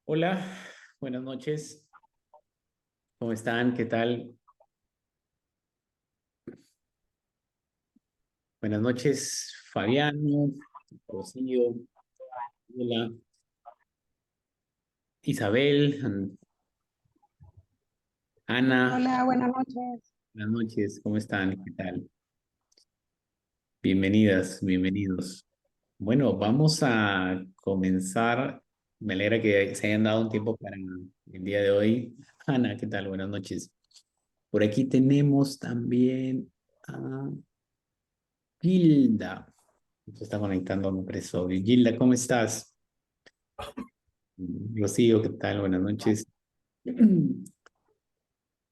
Hola, buenas noches. ¿Cómo están? ¿Qué tal? Buenas noches, Fabiano, Rocío, hola, Isabel, Ana. Hola, buenas noches. Buenas noches, ¿cómo están? ¿Qué tal? Bienvenidas, bienvenidos. Bueno, vamos a comenzar. Me alegra que se hayan dado un tiempo para el día de hoy. Ana, ¿qué tal? Buenas noches. Por aquí tenemos también a Gilda. Se está conectando a un episodio. Gilda, ¿cómo estás? Rocío, ¿qué tal? Buenas noches.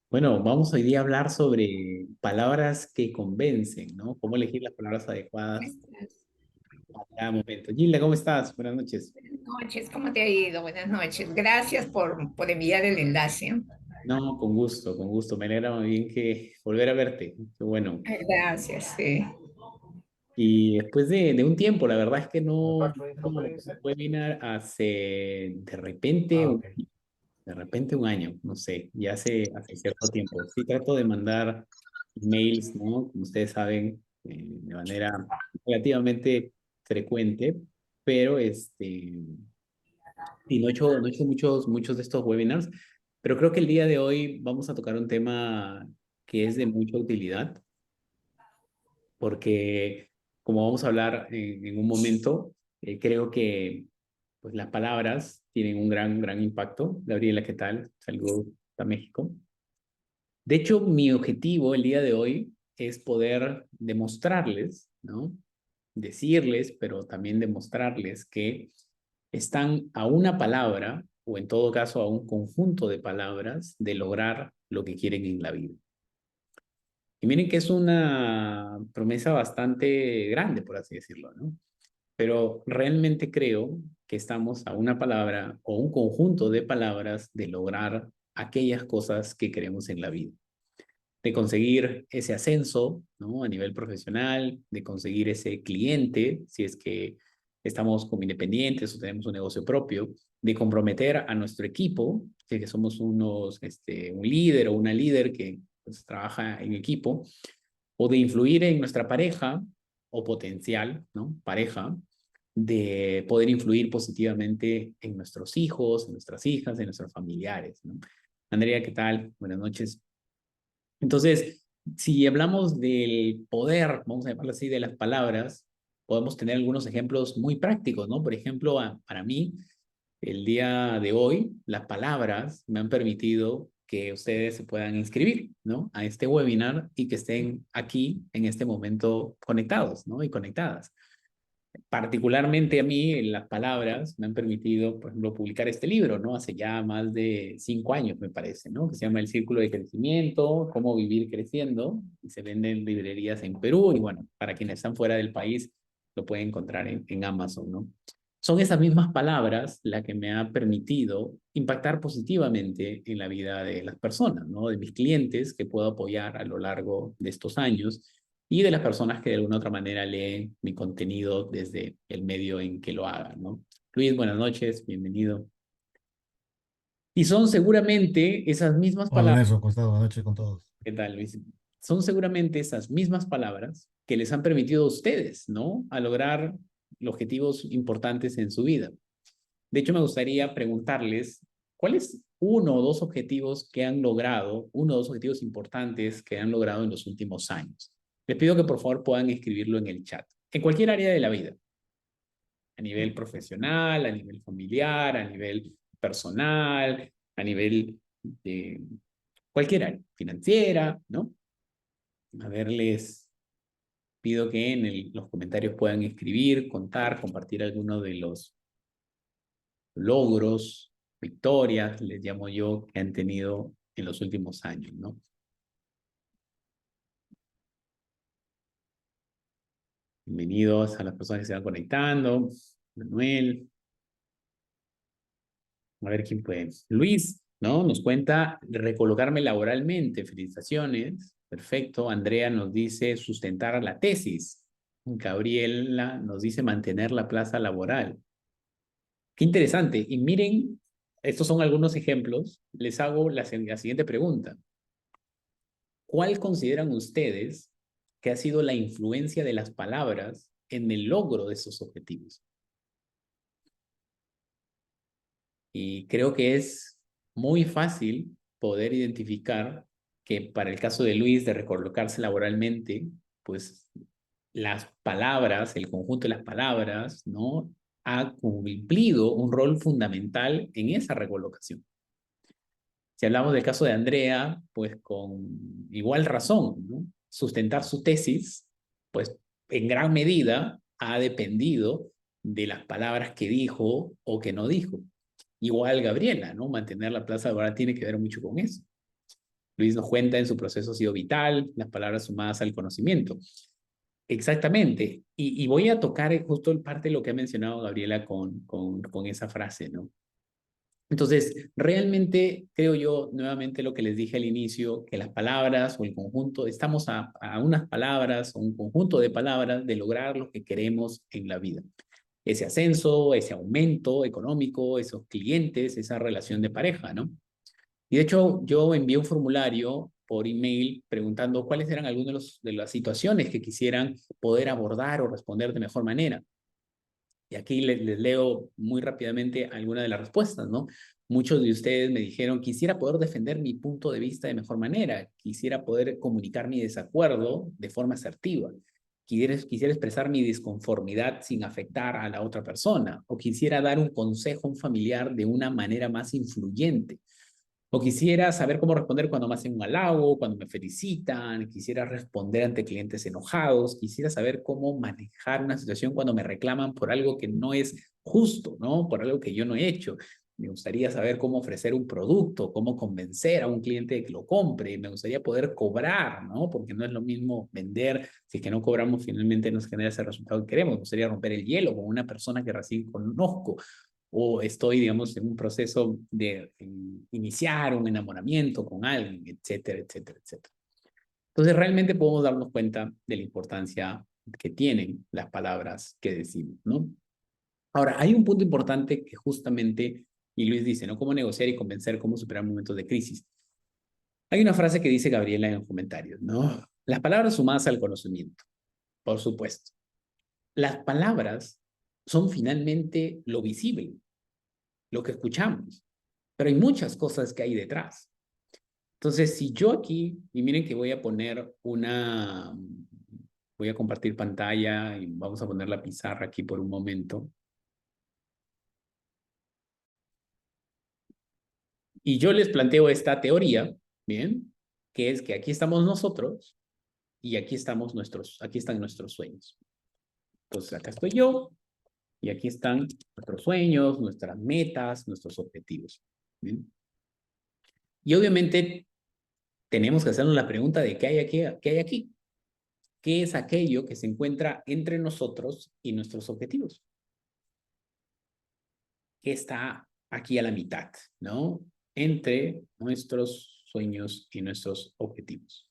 Bueno, vamos hoy día a hablar sobre palabras que convencen, ¿no? Cómo elegir las palabras adecuadas para cada momento. Gilda, ¿cómo estás? Buenas noches. Buenas noches, ¿cómo te ha ido? Buenas noches. Gracias por enviar el enlace. No, con gusto, con gusto. Me alegra muy bien que volver a verte. Qué bueno. Gracias, sí. Y después de un tiempo, la verdad es que no webinar hace de repente un año, no sé, ya hace cierto tiempo. Sí trato de mandar emails, ¿no? Como ustedes saben, de manera relativamente frecuente, pero y no he hecho muchos de estos webinars, pero creo que el día de hoy vamos a tocar un tema que es de mucha utilidad, porque como vamos a hablar en un momento, creo que pues las palabras tienen un gran impacto. Gabriela, ¿qué tal? Saludos a México. De hecho, mi objetivo el día de hoy es poder demostrarles, ¿no? Decirles, pero también demostrarles que están a una palabra, o en todo caso a un conjunto de palabras, de lograr lo que quieren en la vida. Y miren que es una promesa bastante grande, por así decirlo, ¿no? Pero realmente creo que estamos a una palabra o un conjunto de palabras de lograr aquellas cosas que queremos en la vida, de conseguir ese ascenso, ¿no? A nivel profesional, de conseguir ese cliente, si es que estamos como independientes o tenemos un negocio propio, de comprometer a nuestro equipo, si es que somos un líder o una líder que pues, trabaja en equipo, o de influir en nuestra pareja o potencial, ¿no? Pareja, de poder influir positivamente en nuestros hijos, en nuestras hijas, en nuestros familiares, ¿no? Andrea, ¿qué tal? Buenas noches. Entonces, si hablamos del poder, vamos a llamarlo así, de las palabras, podemos tener algunos ejemplos muy prácticos, ¿no? Por ejemplo, para mí, el día de hoy, las palabras me han permitido que ustedes se puedan inscribir, ¿no? A este webinar y que estén aquí en este momento conectados, ¿no? Y conectadas. Particularmente a mí, las palabras me han permitido, por ejemplo, publicar este libro, ¿no? Hace ya más de 5 años, me parece, ¿no? Que se llama El Círculo de Crecimiento, Cómo Vivir Creciendo, y se vende en librerías en Perú, y bueno, para quienes están fuera del país, lo pueden encontrar en Amazon, ¿no? Son esas mismas palabras las que me han permitido impactar positivamente en la vida de las personas, ¿no? De mis clientes que puedo apoyar a lo largo de estos años y de las personas que de alguna otra manera leen mi contenido desde el medio en que lo hagan, ¿no? Luis, buenas noches, bienvenido. Y son seguramente esas mismas Hola palabras, Nelson, ¿cómo estás? Buenas noches con todos. ¿qué tal, Luis? Son seguramente esas mismas palabras que les han permitido a ustedes, ¿no? A lograr objetivos importantes en su vida. De hecho, me gustaría preguntarles, ¿cuáles uno o dos objetivos que han logrado, uno o dos objetivos importantes que han logrado en los últimos años? Les pido que por favor puedan escribirlo en el chat, en cualquier área de la vida, a nivel profesional, a nivel familiar, a nivel personal, a nivel de cualquier área, financiera, ¿no? A ver, les pido que en los comentarios puedan escribir, contar, compartir algunos de los logros, victorias, les llamo yo, que han tenido en los últimos años, ¿no? Bienvenidos a las personas que se van conectando. Manuel, a ver quién puede. Luis, ¿no? Nos cuenta recolocarme laboralmente. Felicitaciones. Perfecto. Andrea nos dice sustentar la tesis. Gabriela nos dice mantener la plaza laboral. Qué interesante. Y miren estos son algunos ejemplos. Les hago la siguiente pregunta. ¿Cuál consideran ustedes que ha sido la influencia de las palabras en el logro de esos objetivos? Y creo que es muy fácil poder identificar que para el caso de Luis de recolocarse laboralmente, pues las palabras, el conjunto de las palabras, ¿no? Ha cumplido un rol fundamental en esa recolocación. Si hablamos del caso de Andrea, pues con igual razón, ¿no? Sustentar su tesis, pues en gran medida ha dependido de las palabras que dijo o que no dijo. Igual Gabriela, ¿no? Mantener la plaza laboral tiene que ver mucho con eso. Luis nos cuenta en su proceso ha sido vital, las palabras sumadas al conocimiento. Exactamente. Y voy a tocar justo el parte de lo que ha mencionado Gabriela con esa frase, ¿no? Entonces, realmente creo yo, nuevamente lo que les dije al inicio, que las palabras o el conjunto, estamos a unas palabras o un conjunto de palabras de lograr lo que queremos en la vida. Ese ascenso, ese aumento económico, esos clientes, esa relación de pareja, ¿no? Y de hecho, yo envié un formulario por email preguntando cuáles eran algunas de las situaciones que quisieran poder abordar o responder de mejor manera. Y aquí les leo muy rápidamente algunas de las respuestas, ¿no? Muchos de ustedes me dijeron, quisiera poder defender mi punto de vista de mejor manera, quisiera poder comunicar mi desacuerdo de forma asertiva, quisiera expresar mi disconformidad sin afectar a la otra persona, o quisiera dar un consejo a un familiar de una manera más influyente. O quisiera saber cómo responder cuando me hacen un halago, cuando me felicitan, quisiera responder ante clientes enojados, quisiera saber cómo manejar una situación cuando me reclaman por algo que no es justo, ¿no? Por algo que yo no he hecho. Me gustaría saber cómo ofrecer un producto, cómo convencer a un cliente de que lo compre. Me gustaría poder cobrar, ¿no? Porque no es lo mismo vender. Si es que no cobramos, finalmente nos genera ese resultado que queremos. Me gustaría romper el hielo con una persona que recién conozco o estoy, digamos, en un proceso de iniciar un enamoramiento con alguien, etcétera, etcétera, etcétera. Entonces, realmente podemos darnos cuenta de la importancia que tienen las palabras que decimos, ¿no? Ahora, hay un punto importante que justamente, y Luis dice, ¿no? Cómo negociar y convencer, cómo superar momentos de crisis. Hay una frase que dice Gabriela en los comentarios, ¿no? Las palabras sumadas al conocimiento, por supuesto. Las palabras son finalmente lo visible, lo que escuchamos, pero hay muchas cosas que hay detrás. Entonces, si yo aquí, y miren que voy a poner voy a compartir pantalla y vamos a poner la pizarra aquí por un momento. Y yo les planteo esta teoría, ¿bien? Que es que aquí estamos nosotros y aquí están nuestros sueños. Entonces, acá estoy yo y aquí están nuestros sueños, nuestras metas, nuestros objetivos. ¿Bien? Y obviamente tenemos que hacernos la pregunta de qué hay aquí, qué hay aquí. ¿Qué es aquello que se encuentra entre nosotros y nuestros objetivos? ¿Qué está aquí a la mitad, ¿no? Entre nuestros sueños y nuestros objetivos.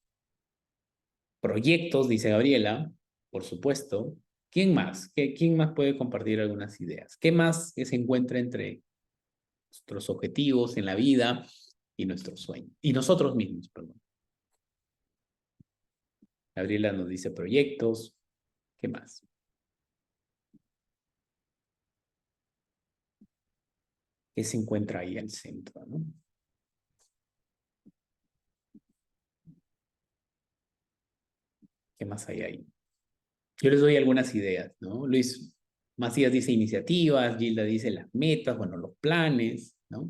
Proyectos, dice Gabriela, por supuesto. ¿Quién más? ¿Quién más puede compartir algunas ideas? ¿Qué más se encuentra entre nuestros objetivos en la vida y nuestros sueños? Y nosotros mismos, perdón. Gabriela nos dice proyectos. ¿Qué más? ¿Qué se encuentra ahí al centro, no? ¿Qué más hay ahí? Yo les doy algunas ideas, ¿no? Luis Macías dice iniciativas, Gilda dice las metas, bueno, los planes, ¿no?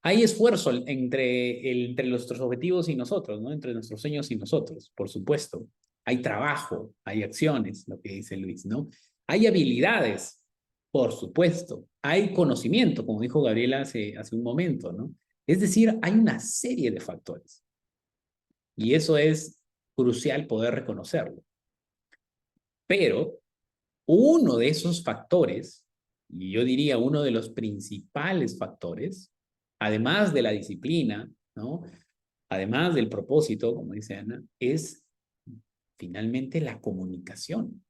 Hay esfuerzo entre nuestros objetivos y nosotros, ¿no? Entre nuestros sueños y nosotros, por supuesto. Hay trabajo, hay acciones, lo que dice Luis, ¿no? Hay habilidades, por supuesto. Hay conocimiento, como dijo Gabriela hace un momento, ¿no? Es decir, hay una serie de factores. Y eso es crucial poder reconocerlo. Pero uno de esos factores, y yo diría uno de los principales factores, además de la disciplina, ¿no? Además del propósito, como dice Ana, es finalmente la comunicación.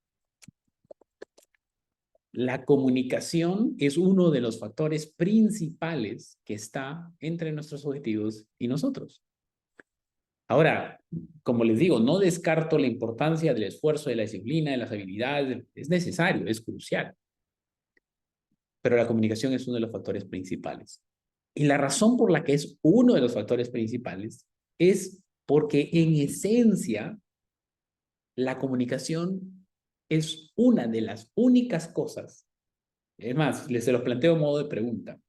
La comunicación es uno de los factores principales que está entre nuestros objetivos y nosotros. Ahora, como les digo, no descarto la importancia del esfuerzo, de la disciplina, de las habilidades. Es necesario, es crucial. Pero la comunicación es uno de los factores principales. Y la razón por la que es uno de los factores principales es porque en esencia la comunicación es una de las únicas cosas. Es más, se los planteo a modo de pregunta.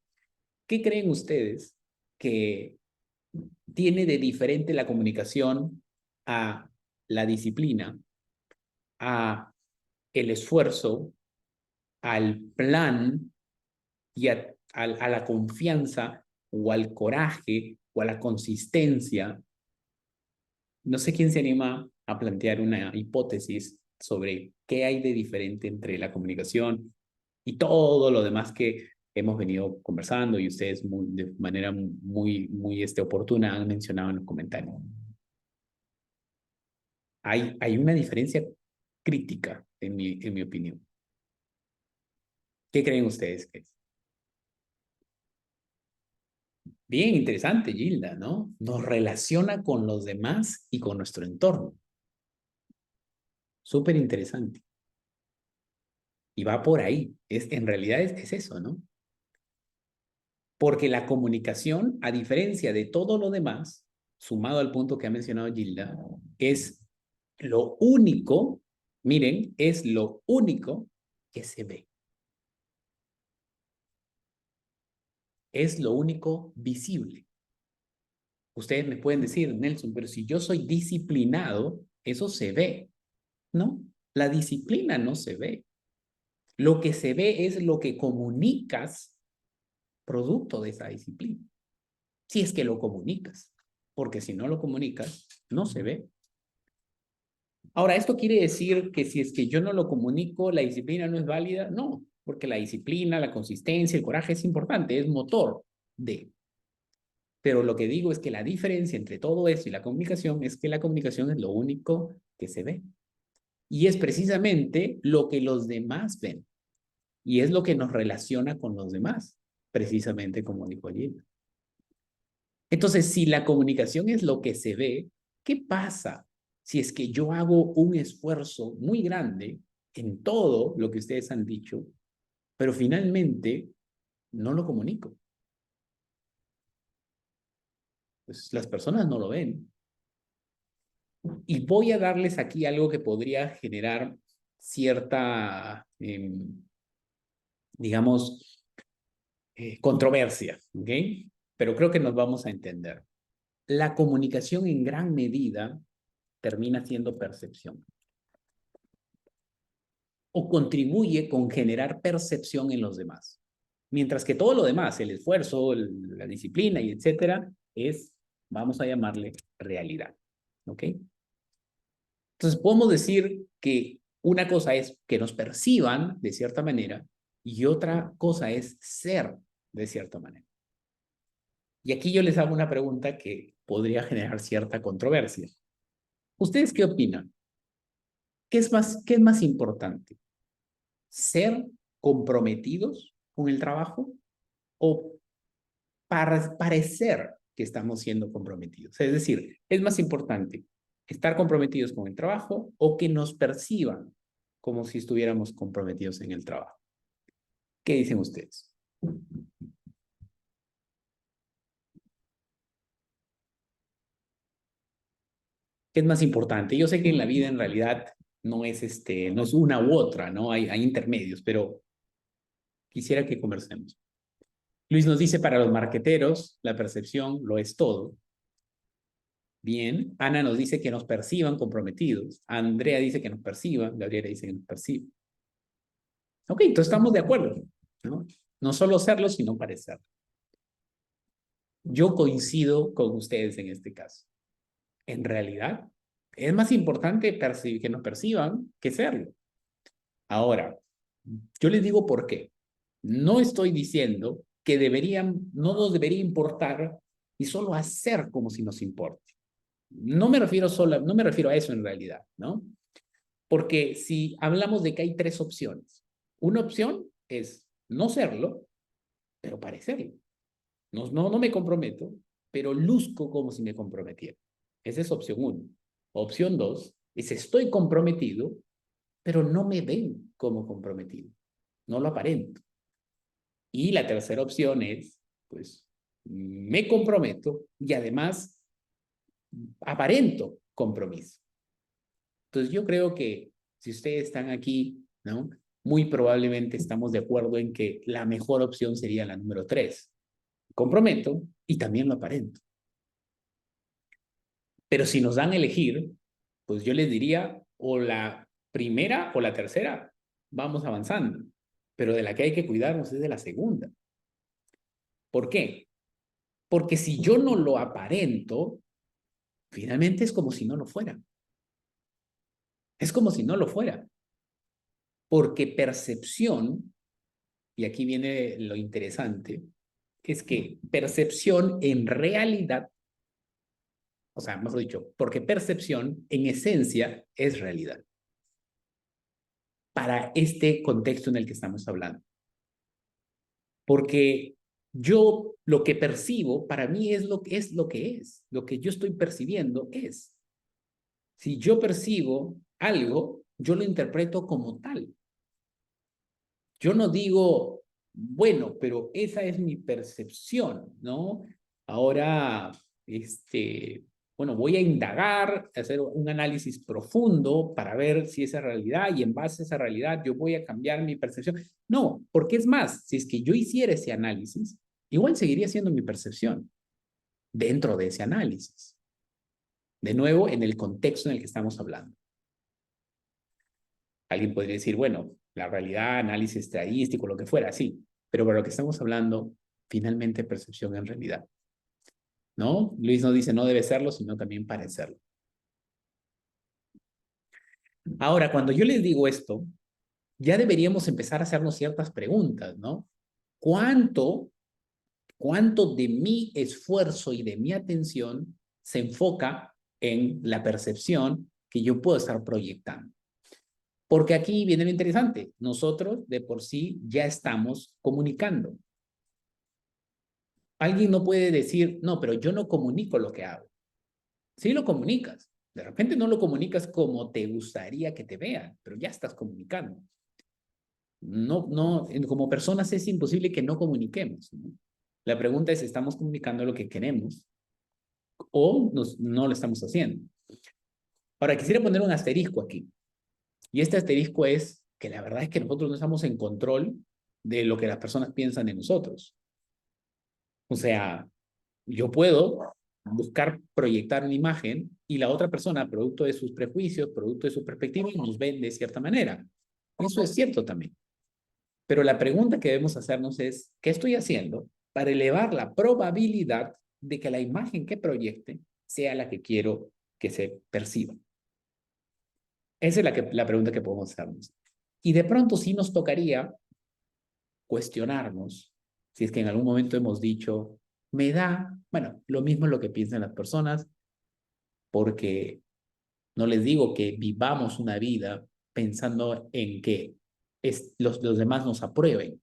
¿Qué creen ustedes que tiene de diferente la comunicación a la disciplina, a el esfuerzo, al plan y a la confianza o al coraje o a la consistencia? No sé quién se anima a plantear una hipótesis sobre qué hay de diferente entre la comunicación y todo lo demás que hemos venido conversando y ustedes de manera muy oportuna han mencionado en los comentarios. Hay una diferencia crítica, en mi opinión. ¿Qué creen ustedes que es? Bien interesante, Gilda, ¿no? Nos relaciona con los demás y con nuestro entorno. Súper interesante. Y va por ahí. En realidad es eso, ¿no? Porque la comunicación, a diferencia de todo lo demás, sumado al punto que ha mencionado Gilda, es lo único, miren, es lo único que se ve. Es lo único visible. Ustedes me pueden decir, Nelson, pero si yo soy disciplinado, eso se ve, ¿no? La disciplina no se ve. Lo que se ve es lo que comunicas producto de esa disciplina. Si es que lo comunicas, porque si no lo comunicas, no se ve. Ahora, ¿esto quiere decir que si es que yo no lo comunico, la disciplina no es válida? No, porque la disciplina, la consistencia, el coraje es importante, es motor de. Pero lo que digo es que la diferencia entre todo eso y la comunicación es que la comunicación es lo único que se ve. Y es precisamente lo que los demás ven. Y es lo que nos relaciona con los demás, precisamente como dijo Gina. Entonces, si la comunicación es lo que se ve, ¿qué pasa si es que yo hago un esfuerzo muy grande en todo lo que ustedes han dicho, pero finalmente no lo comunico? Pues las personas no lo ven. Y voy a darles aquí algo que podría generar cierta, digamos, controversia, ¿ok? Pero creo que nos vamos a entender. La comunicación en gran medida termina siendo percepción o contribuye con generar percepción en los demás. Mientras que todo lo demás, el esfuerzo, la disciplina y etcétera, es, vamos a llamarle, realidad, ¿ok? Entonces podemos decir que una cosa es que nos perciban de cierta manera y otra cosa es ser de cierta manera. Y aquí yo les hago una pregunta que podría generar cierta controversia. ¿Ustedes qué opinan? ¿Qué es más importante? ¿Ser comprometidos con el trabajo o parecer que estamos siendo comprometidos? Es decir, ¿es más importante estar comprometidos con el trabajo o que nos perciban como si estuviéramos comprometidos en el trabajo? ¿Qué dicen ustedes? ¿Qué es más importante? Yo sé que en la vida en realidad no es, no es una u otra, ¿no? Hay intermedios, pero quisiera que conversemos. Luis nos dice, para los marqueteros, la percepción lo es todo. Bien. Ana nos dice que nos perciban comprometidos. Andrea dice que nos perciban. Gabriela dice que nos perciban. Ok, entonces estamos de acuerdo, ¿no? No solo serlo, sino parecerlo. Yo coincido con ustedes en este caso. En realidad, es más importante que nos perciban que serlo. Ahora, yo les digo por qué. No estoy diciendo que no nos debería importar y solo hacer como si nos importe. No me refiero a eso en realidad, ¿no? Porque si hablamos de que hay tres opciones, Una opción es no serlo, pero parecerlo. No me comprometo, pero luzco como si me comprometiera. Esa es opción 1. Opción 2 es estoy comprometido, pero no me ven como comprometido. No lo aparento. Y la tercera opción es, pues, me comprometo y además aparento compromiso. Entonces yo creo que si ustedes están aquí, ¿no? Muy probablemente estamos de acuerdo en que la mejor opción sería la número 3. Comprometo y también lo aparento. Pero si nos dan a elegir, pues yo les diría o la primera o la tercera, vamos avanzando. Pero de la que hay que cuidarnos es de la segunda. ¿Por qué? Porque si yo no lo aparento, finalmente es como si no lo fuera. Es como si no lo fuera. Porque percepción, y aquí viene lo interesante, es que percepción en realidad, o sea, mejor dicho, porque percepción en esencia es realidad para este contexto en el que estamos hablando. Porque yo lo que percibo para mí es lo que es. Lo que yo estoy percibiendo es. Si yo percibo algo, yo lo interpreto como tal. Yo no digo, bueno, pero esa es mi percepción, ¿no? Ahora, bueno, voy a indagar, hacer un análisis profundo para ver si esa realidad y en base a esa realidad yo voy a cambiar mi percepción. No, porque es más, si es que yo hiciera ese análisis, igual seguiría siendo mi percepción dentro de ese análisis. De nuevo, en el contexto en el que estamos hablando. Alguien podría decir, bueno, la realidad, análisis estadístico, lo que fuera, sí, pero para lo que estamos hablando, finalmente percepción en realidad. ¿No? Luis no dice no debe serlo, sino también parecerlo. Ahora, cuando yo les digo esto, ya deberíamos empezar a hacernos ciertas preguntas, ¿no? ¿Cuánto, cuánto de mi esfuerzo y de mi atención se enfoca en la percepción que yo puedo estar proyectando? Porque aquí viene lo interesante. Nosotros de por sí ya estamos comunicando. Alguien no puede decir, no, pero yo no comunico lo que hago. Sí lo comunicas. De repente no lo comunicas como te gustaría que te vean, pero ya estás comunicando. Como personas es imposible que no comuniquemos, ¿no? La pregunta es, ¿estamos comunicando lo que queremos o no lo estamos haciendo? Ahora, quisiera poner un asterisco aquí. Y este asterisco es que la verdad es que nosotros no estamos en control de lo que las personas piensan de nosotros. O sea, yo puedo buscar proyectar una imagen y la otra persona, producto de sus prejuicios, producto de su perspectiva, nos ven de cierta manera. Eso es cierto también. Pero la pregunta que debemos hacernos es, ¿qué estoy haciendo para elevar la probabilidad de que la imagen que proyecte sea la que quiero que se perciba? Esa es la pregunta que podemos hacernos. Y de pronto sí nos tocaría cuestionarnos si es que en algún momento hemos dicho, bueno, lo mismo es lo que piensan las personas, porque no les digo que vivamos una vida pensando en que los demás nos aprueben.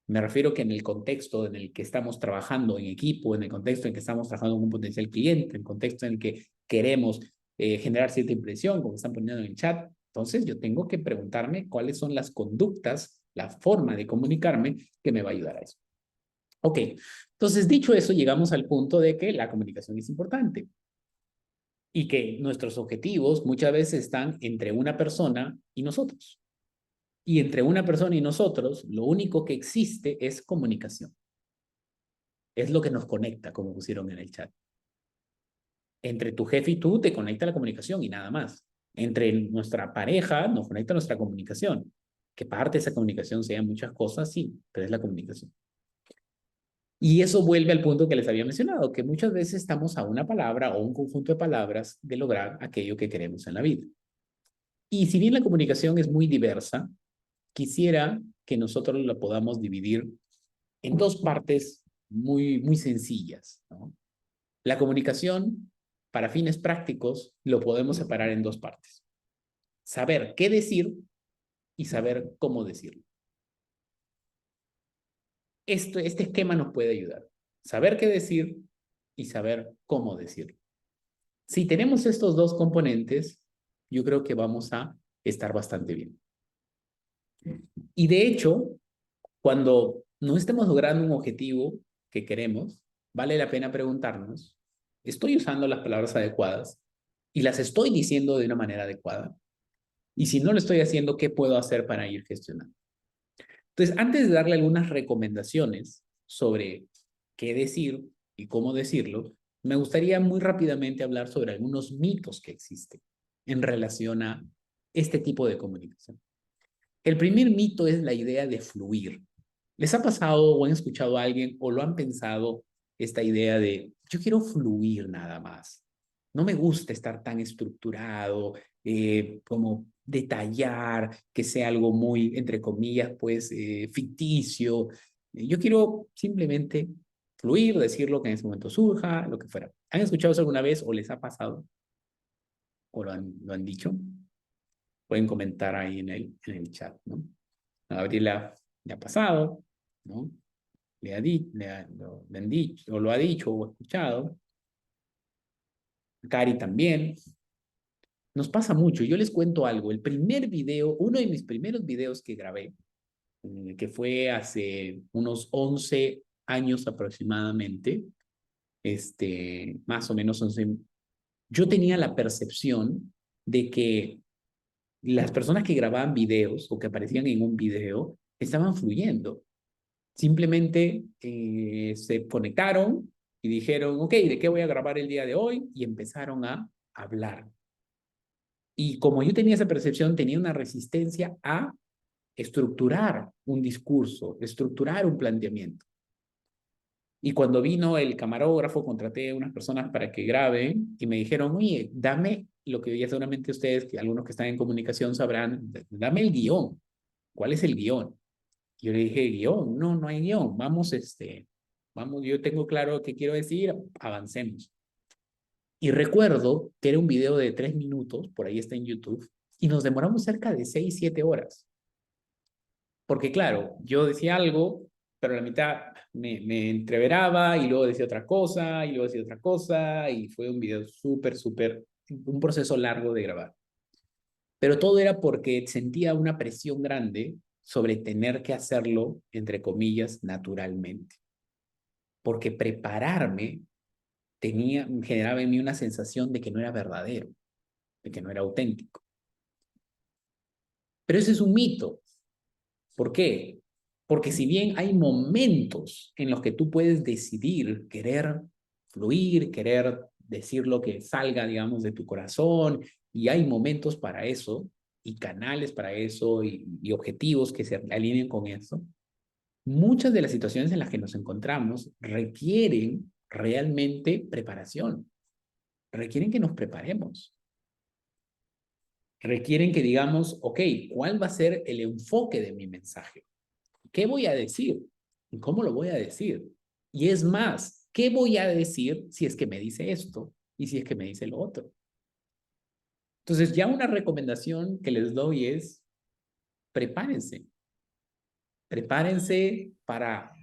Me refiero que en el contexto en el que estamos trabajando en equipo, en el contexto en que estamos trabajando con un potencial cliente, en el contexto en el que queremos generar cierta impresión, como están poniendo en el chat, entonces yo tengo que preguntarme cuáles son las conductas, la forma de comunicarme que me va a ayudar a eso. Ok, entonces dicho eso, llegamos al punto de que la comunicación es importante y que nuestros objetivos muchas veces están entre una persona y nosotros. Y entre una persona y nosotros, lo único que existe es comunicación. Es lo que nos conecta, como pusieron en el chat. Entre tu jefe y tú te conecta la comunicación y nada más. Entre nuestra pareja nos conecta nuestra comunicación. Que parte de esa comunicación sea muchas cosas, sí, pero es la comunicación. Y eso vuelve al punto que les había mencionado, que muchas veces estamos a una palabra o un conjunto de palabras de lograr aquello que queremos en la vida. Y si bien la comunicación es muy diversa, quisiera que nosotros la podamos dividir en dos partes muy sencillas, ¿no? La comunicación, para fines prácticos, lo podemos separar en dos partes. Saber qué decir y saber cómo decirlo. Este esquema nos puede ayudar. Saber qué decir y saber cómo decirlo. Si tenemos estos dos componentes, yo creo que vamos a estar bastante bien. Y de hecho, cuando no estemos logrando un objetivo que queremos, vale la pena preguntarnos, ¿estoy usando las palabras adecuadas y las estoy diciendo de una manera adecuada? Y si no lo estoy haciendo, ¿qué puedo hacer para ir gestionando? Entonces, antes de darle algunas recomendaciones sobre qué decir y cómo decirlo, me gustaría muy rápidamente hablar sobre algunos mitos que existen en relación a este tipo de comunicación. El primer mito es la idea de fluir. ¿Les ha pasado o han escuchado a alguien o lo han pensado esta idea de yo quiero fluir nada más? No me gusta estar tan estructurado, como detallar, que sea algo muy, entre comillas, pues ficticio. Yo quiero simplemente fluir, decir lo que en ese momento surja, lo que fuera. ¿Han escuchado eso alguna vez o les ha pasado o lo han dicho? Pueden comentar ahí en el chat, ¿no? A Gabriela le ha pasado, ¿no? Le han dicho, o lo ha dicho o escuchado. Cari también. Nos pasa mucho. Yo les cuento algo. El primer video, uno de mis primeros videos que grabé, que fue hace unos 11 años aproximadamente, más o menos 11, yo tenía la percepción de que las personas que grababan videos o que aparecían en un video estaban fluyendo. Simplemente se conectaron y dijeron, ok, ¿de qué voy a grabar el día de hoy? Y empezaron a hablar. Y como yo tenía esa percepción, tenía una resistencia a estructurar un discurso, estructurar un planteamiento. Y cuando vino el camarógrafo, contraté a unas personas para que graben y me dijeron, oye, dame lo que ya seguramente ustedes, que algunos que están en comunicación sabrán, dame el guión. ¿Cuál es el guión? Yo le dije, guión, no, no hay guión, vamos, yo tengo claro qué quiero decir, avancemos. Y recuerdo que era un video de 3 minutos, por ahí está en YouTube, y nos demoramos cerca de 6, 7 horas. Porque claro, yo decía algo, pero a la mitad me entreveraba y luego decía otra cosa, y luego decía otra cosa, y fue un video súper, un proceso largo de grabar. Pero todo era porque sentía una presión grande sobre tener que hacerlo, entre comillas, naturalmente. Porque prepararme generaba en mí una sensación de que no era verdadero, de que no era auténtico. Pero ese es un mito. ¿Por qué? Porque si bien hay momentos en los que tú puedes decidir querer fluir, querer decir lo que salga, digamos, de tu corazón, y hay momentos para eso, y canales para eso, y objetivos que se alineen con eso, muchas de las situaciones en las que nos encontramos requieren realmente preparación, requieren que nos preparemos, requieren que digamos, ok, ¿cuál va a ser el enfoque de mi mensaje? ¿Qué voy a decir? ¿Y cómo lo voy a decir? Y es más, ¿qué voy a decir si es que me dice esto y si es que me dice lo otro? Entonces, ya una recomendación que les doy es prepárense. Prepárense para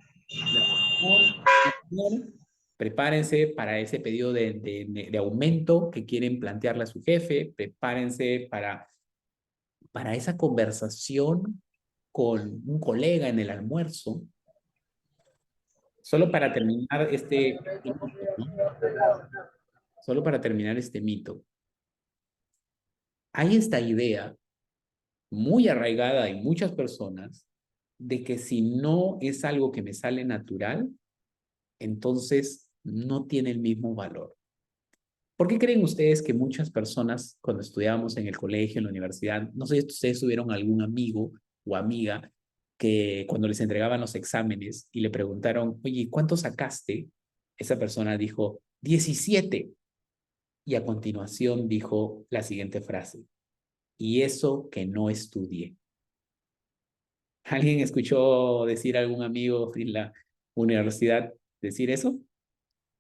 prepárense para ese pedido de aumento que quieren plantearle a su jefe, prepárense para esa conversación con un colega en el almuerzo, solo para terminar solo para terminar este mito. Hay esta idea muy arraigada en muchas personas de que si no es algo que me sale natural, entonces no tiene el mismo valor. ¿Por qué creen ustedes que muchas personas, cuando estudiábamos en el colegio, en la universidad, no sé si ustedes tuvieron algún amigo o amiga que cuando les entregaban los exámenes y le preguntaron, oye, ¿cuánto sacaste? Esa persona dijo, 17. Y a continuación dijo la siguiente frase, y eso que no estudié. ¿Alguien escuchó decir a algún amigo en la universidad decir eso?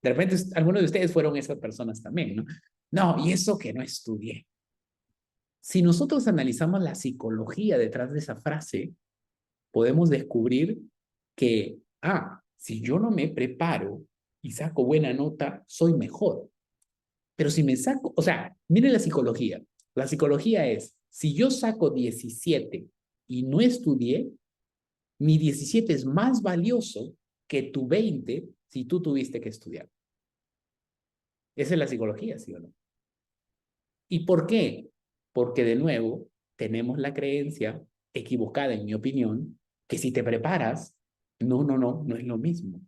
De repente, algunos de ustedes fueron esas personas también, ¿no? No, y eso que no estudié. Si nosotros analizamos la psicología detrás de esa frase, podemos descubrir que, si yo no me preparo y saco buena nota, soy mejor. Pero si me saco, o sea, mire la psicología. La psicología es, si yo saco 17 y no estudié, mi 17 es más valioso que tu 20 si tú tuviste que estudiar. Esa es la psicología, ¿sí o no? ¿Y por qué? Porque de nuevo tenemos la creencia equivocada, en mi opinión, que si te preparas, no es lo mismo.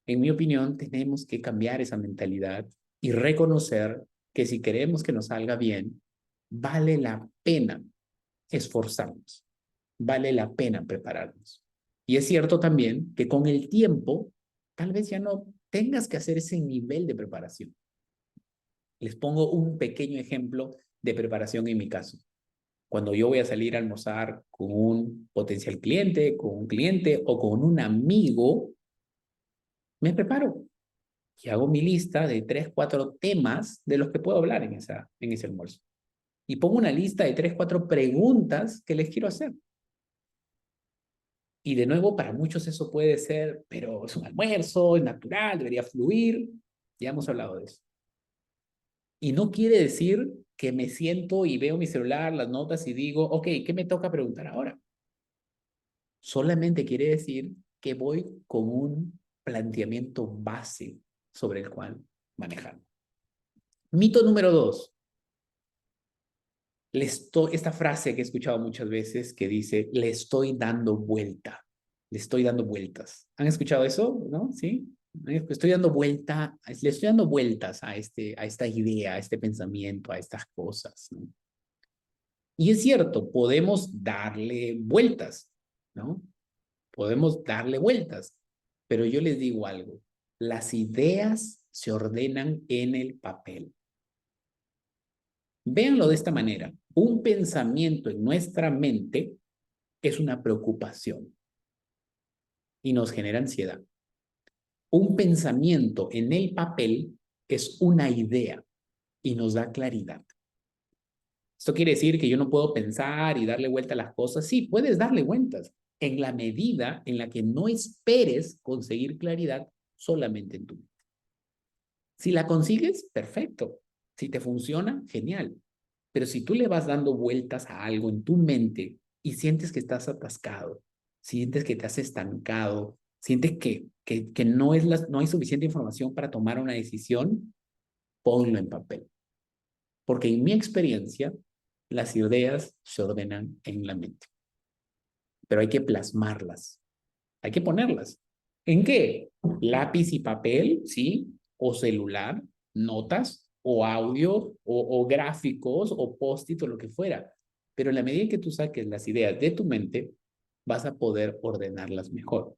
En mi opinión, tenemos que cambiar esa mentalidad y reconocer que si queremos que nos salga bien, vale la pena esforzarnos, vale la pena prepararnos. Y es cierto también que con el tiempo, tal vez ya no tengas que hacer ese nivel de preparación. Les pongo un pequeño ejemplo de preparación en mi caso. Cuando yo voy a salir a almorzar con un potencial cliente, con un cliente o con un amigo, me preparo y hago mi lista de 3, 4 temas de los que puedo hablar en ese almuerzo. Y pongo una lista de 3, 4 preguntas que les quiero hacer. Y de nuevo, para muchos eso puede ser, pero es un almuerzo, es natural, debería fluir. Ya hemos hablado de eso. Y no quiere decir que me siento y veo mi celular, las notas y digo, ok, ¿qué me toca preguntar ahora? Solamente quiere decir que voy con un planteamiento base sobre el cual manejar. Mito número 2. Esta frase que he escuchado muchas veces que dice, le estoy dando vuelta, le estoy dando vueltas. ¿Han escuchado eso? ¿No? ¿Sí? Estoy dando vuelta, le estoy dando vueltas a esta idea, a este pensamiento, a estas cosas, ¿no? Y es cierto, podemos darle vueltas, ¿no? Podemos darle vueltas, pero yo les digo algo, las ideas se ordenan en el papel. Véanlo de esta manera, un pensamiento en nuestra mente es una preocupación y nos genera ansiedad. Un pensamiento en el papel es una idea y nos da claridad. Esto quiere decir que yo no puedo pensar y darle vuelta a las cosas. Sí, puedes darle vueltas en la medida en la que no esperes conseguir claridad solamente en tu mente. Si la consigues, perfecto. Si te funciona, genial. Pero si tú le vas dando vueltas a algo en tu mente y sientes que estás atascado, sientes que te has estancado, sientes que no hay suficiente información para tomar una decisión, ponlo en papel. Porque en mi experiencia, las ideas se ordenan en la mente. Pero hay que plasmarlas, hay que ponerlas. ¿En qué? Lápiz y papel, ¿sí? O celular, notas, o audio, o gráficos, o post-it, o lo que fuera. Pero en la medida en que tú saques las ideas de tu mente, vas a poder ordenarlas mejor.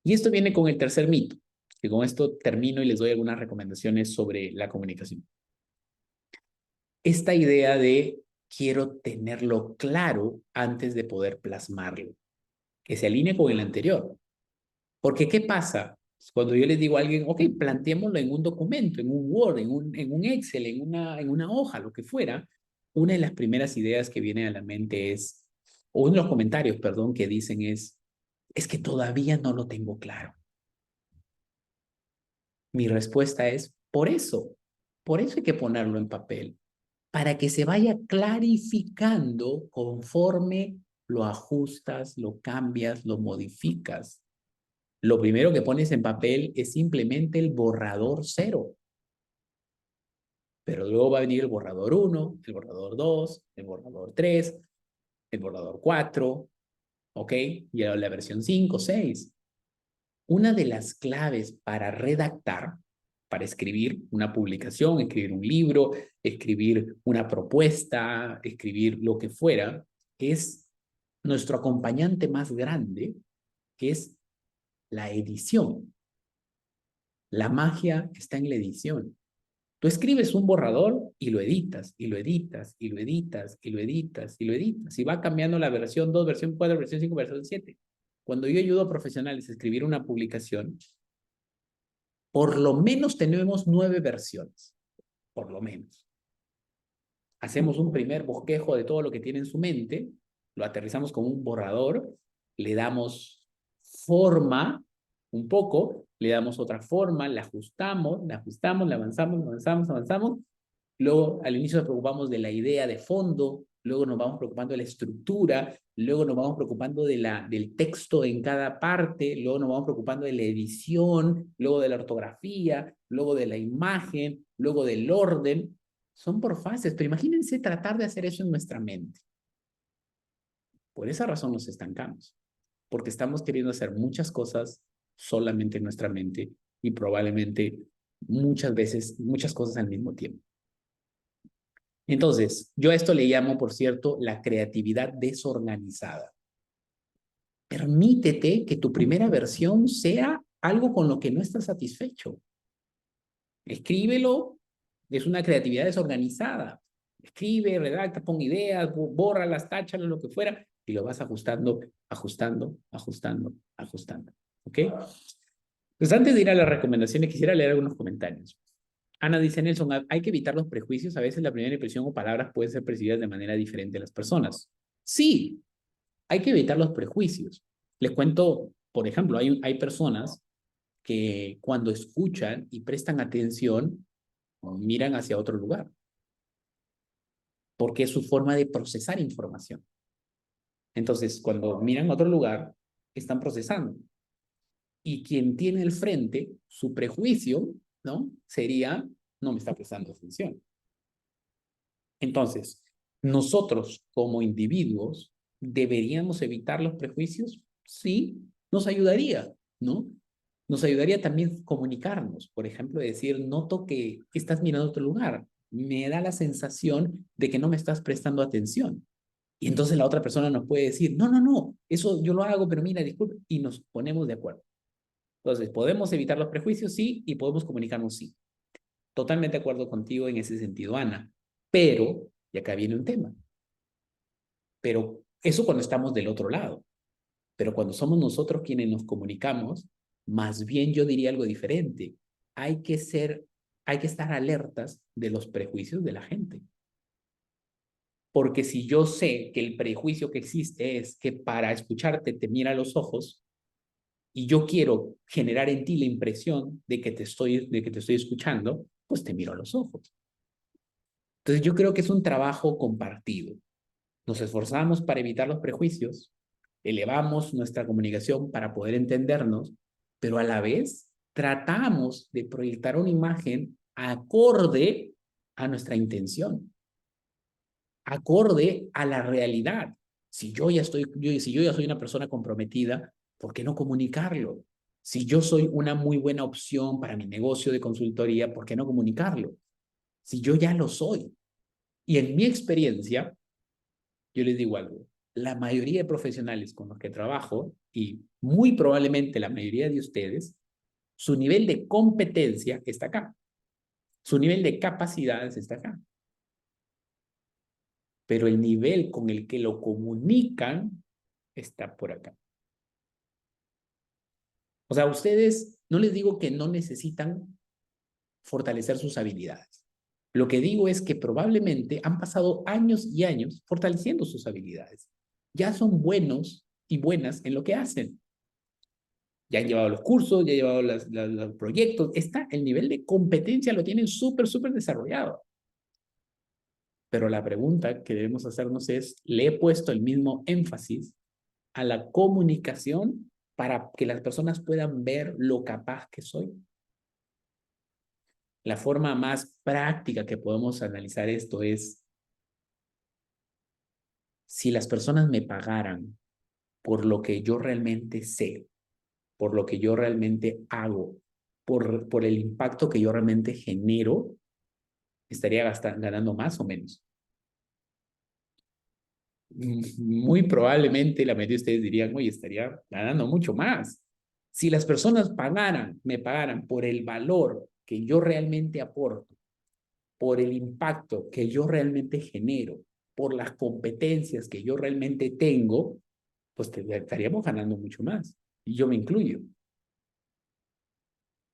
Y esto viene con el tercer mito, que con esto termino y les doy algunas recomendaciones sobre la comunicación. Esta idea de quiero tenerlo claro antes de poder plasmarlo, que se alinea con el anterior. Porque, ¿qué pasa? Cuando yo les digo a alguien, ok, planteémoslo en un documento, en un Word, en un Excel, en una hoja, lo que fuera, una de las primeras ideas que viene a la mente es, o uno de los comentarios, perdón, que dicen es que todavía no lo tengo claro. Mi respuesta es, por eso hay que ponerlo en papel, para que se vaya clarificando conforme lo ajustas, lo cambias, lo modificas. Lo primero que pones en papel es simplemente el borrador 0. Pero luego va a venir el borrador 1, el borrador 2, el borrador 3, el borrador 4, ¿ok? Y ahora la versión 5, 6. Una de las claves para redactar, para escribir una publicación, escribir un libro, escribir una propuesta, escribir lo que fuera, es nuestro acompañante más grande, que es la edición. La magia está en la edición. Tú escribes un borrador y lo editas, y lo editas, y lo editas, y lo editas, y lo editas. Y va cambiando la versión 2, versión 4, versión 5, versión 7. Cuando yo ayudo a profesionales a escribir una publicación, por lo menos tenemos 9 versiones, por lo menos. hacemos un primer bosquejo de todo lo que tiene en su mente, lo aterrizamos con un borrador, le damos forma un poco, le damos otra forma, la ajustamos, le avanzamos. Luego, al inicio nos preocupamos de la idea de fondo, luego nos vamos preocupando de la estructura, luego nos vamos preocupando del texto en cada parte, luego nos vamos preocupando de la edición, luego de la ortografía, luego de la imagen, luego del orden. Son por fases, pero imagínense tratar de hacer eso en nuestra mente. Por esa razón nos estancamos, porque estamos queriendo hacer muchas cosas solamente en nuestra mente y probablemente muchas veces, muchas cosas al mismo tiempo. Entonces, yo a esto le llamo, por cierto, la creatividad desorganizada. Permítete que tu primera versión sea algo con lo que no estás satisfecho. Escríbelo, es una creatividad desorganizada. Escribe, redacta, pon ideas, bórralas, táchalas, lo que fuera, y lo vas ajustando, ajustando. ¿Ok? Pues antes de ir a las recomendaciones, quisiera leer algunos comentarios. Ana dice, Nelson, hay que evitar los prejuicios. A veces la primera impresión o palabras pueden ser percibidas de manera diferente a las personas. Sí, hay que evitar los prejuicios. Les cuento, por ejemplo, hay personas que cuando escuchan y prestan atención, miran hacia otro lugar, porque es su forma de procesar información. Entonces, cuando miran a otro lugar, están procesando. Y quien tiene el frente, su prejuicio, ¿no? Sería, no me está prestando atención. Entonces, nosotros como individuos, ¿deberíamos evitar los prejuicios? Sí, nos ayudaría, ¿no? Nos ayudaría también comunicarnos, por ejemplo, decir, noto que estás mirando a otro lugar, me da la sensación de que no me estás prestando atención. Y entonces la otra persona nos puede decir, no, eso yo lo hago, pero mira, disculpe, y nos ponemos de acuerdo. Entonces, ¿podemos evitar los prejuicios? Sí, y podemos comunicarnos, sí. Totalmente de acuerdo contigo en ese sentido, Ana. Pero, y acá viene un tema, pero eso cuando estamos del otro lado. Pero cuando somos nosotros quienes nos comunicamos, más bien yo diría algo diferente. Hay que hay que estar alertas de los prejuicios de la gente. Porque si yo sé que el prejuicio que existe es que para escucharte te mira a los ojos y yo quiero generar en ti la impresión de que te estoy escuchando, pues te miro a los ojos. Entonces yo creo que es un trabajo compartido. Nos esforzamos para evitar los prejuicios, elevamos nuestra comunicación para poder entendernos, pero a la vez tratamos de proyectar una imagen acorde a nuestra intención, acorde a la realidad. Si yo ya soy una persona comprometida, ¿por qué no comunicarlo? Si yo soy una muy buena opción para mi negocio de consultoría, ¿por qué no comunicarlo? Si yo ya lo soy. Y en mi experiencia, yo les digo algo, la mayoría de profesionales con los que trabajo y muy probablemente la mayoría de ustedes, su nivel de competencia está acá, su nivel de capacidades está acá, pero el nivel con el que lo comunican está por acá. O sea, ustedes, no les digo que no necesitan fortalecer sus habilidades. Lo que digo es que probablemente han pasado años y años fortaleciendo sus habilidades. Ya son buenos y buenas en lo que hacen. Ya han llevado los cursos, ya han llevado los proyectos. El nivel de competencia lo tienen súper desarrollado. Pero la pregunta que debemos hacernos es, ¿le he puesto el mismo énfasis a la comunicación para que las personas puedan ver lo capaz que soy? La forma más práctica que podemos analizar esto es, si las personas me pagaran por lo que yo realmente sé, por lo que yo realmente hago, por el impacto que yo realmente genero, estaría ganando más o menos. Muy probablemente la mayoría de ustedes dirían, oye, estaría ganando mucho más. Si las personas me pagaran por el valor que yo realmente aporto, por el impacto que yo realmente genero, por las competencias que yo realmente tengo, pues estaríamos ganando mucho más. Y yo me incluyo.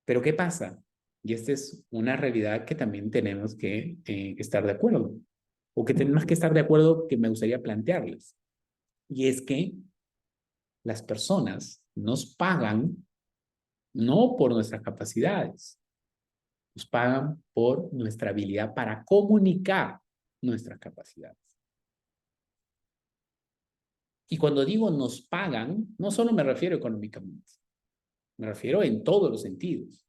Pero ¿qué pasa? Y esta es una realidad que también tenemos que estar de acuerdo. o que tenemos que estar de acuerdo que me gustaría plantearles. Y es que las personas nos pagan no por nuestras capacidades, nos pagan por nuestra habilidad para comunicar nuestras capacidades. Y cuando digo nos pagan, no solo me refiero económicamente, me refiero en todos los sentidos,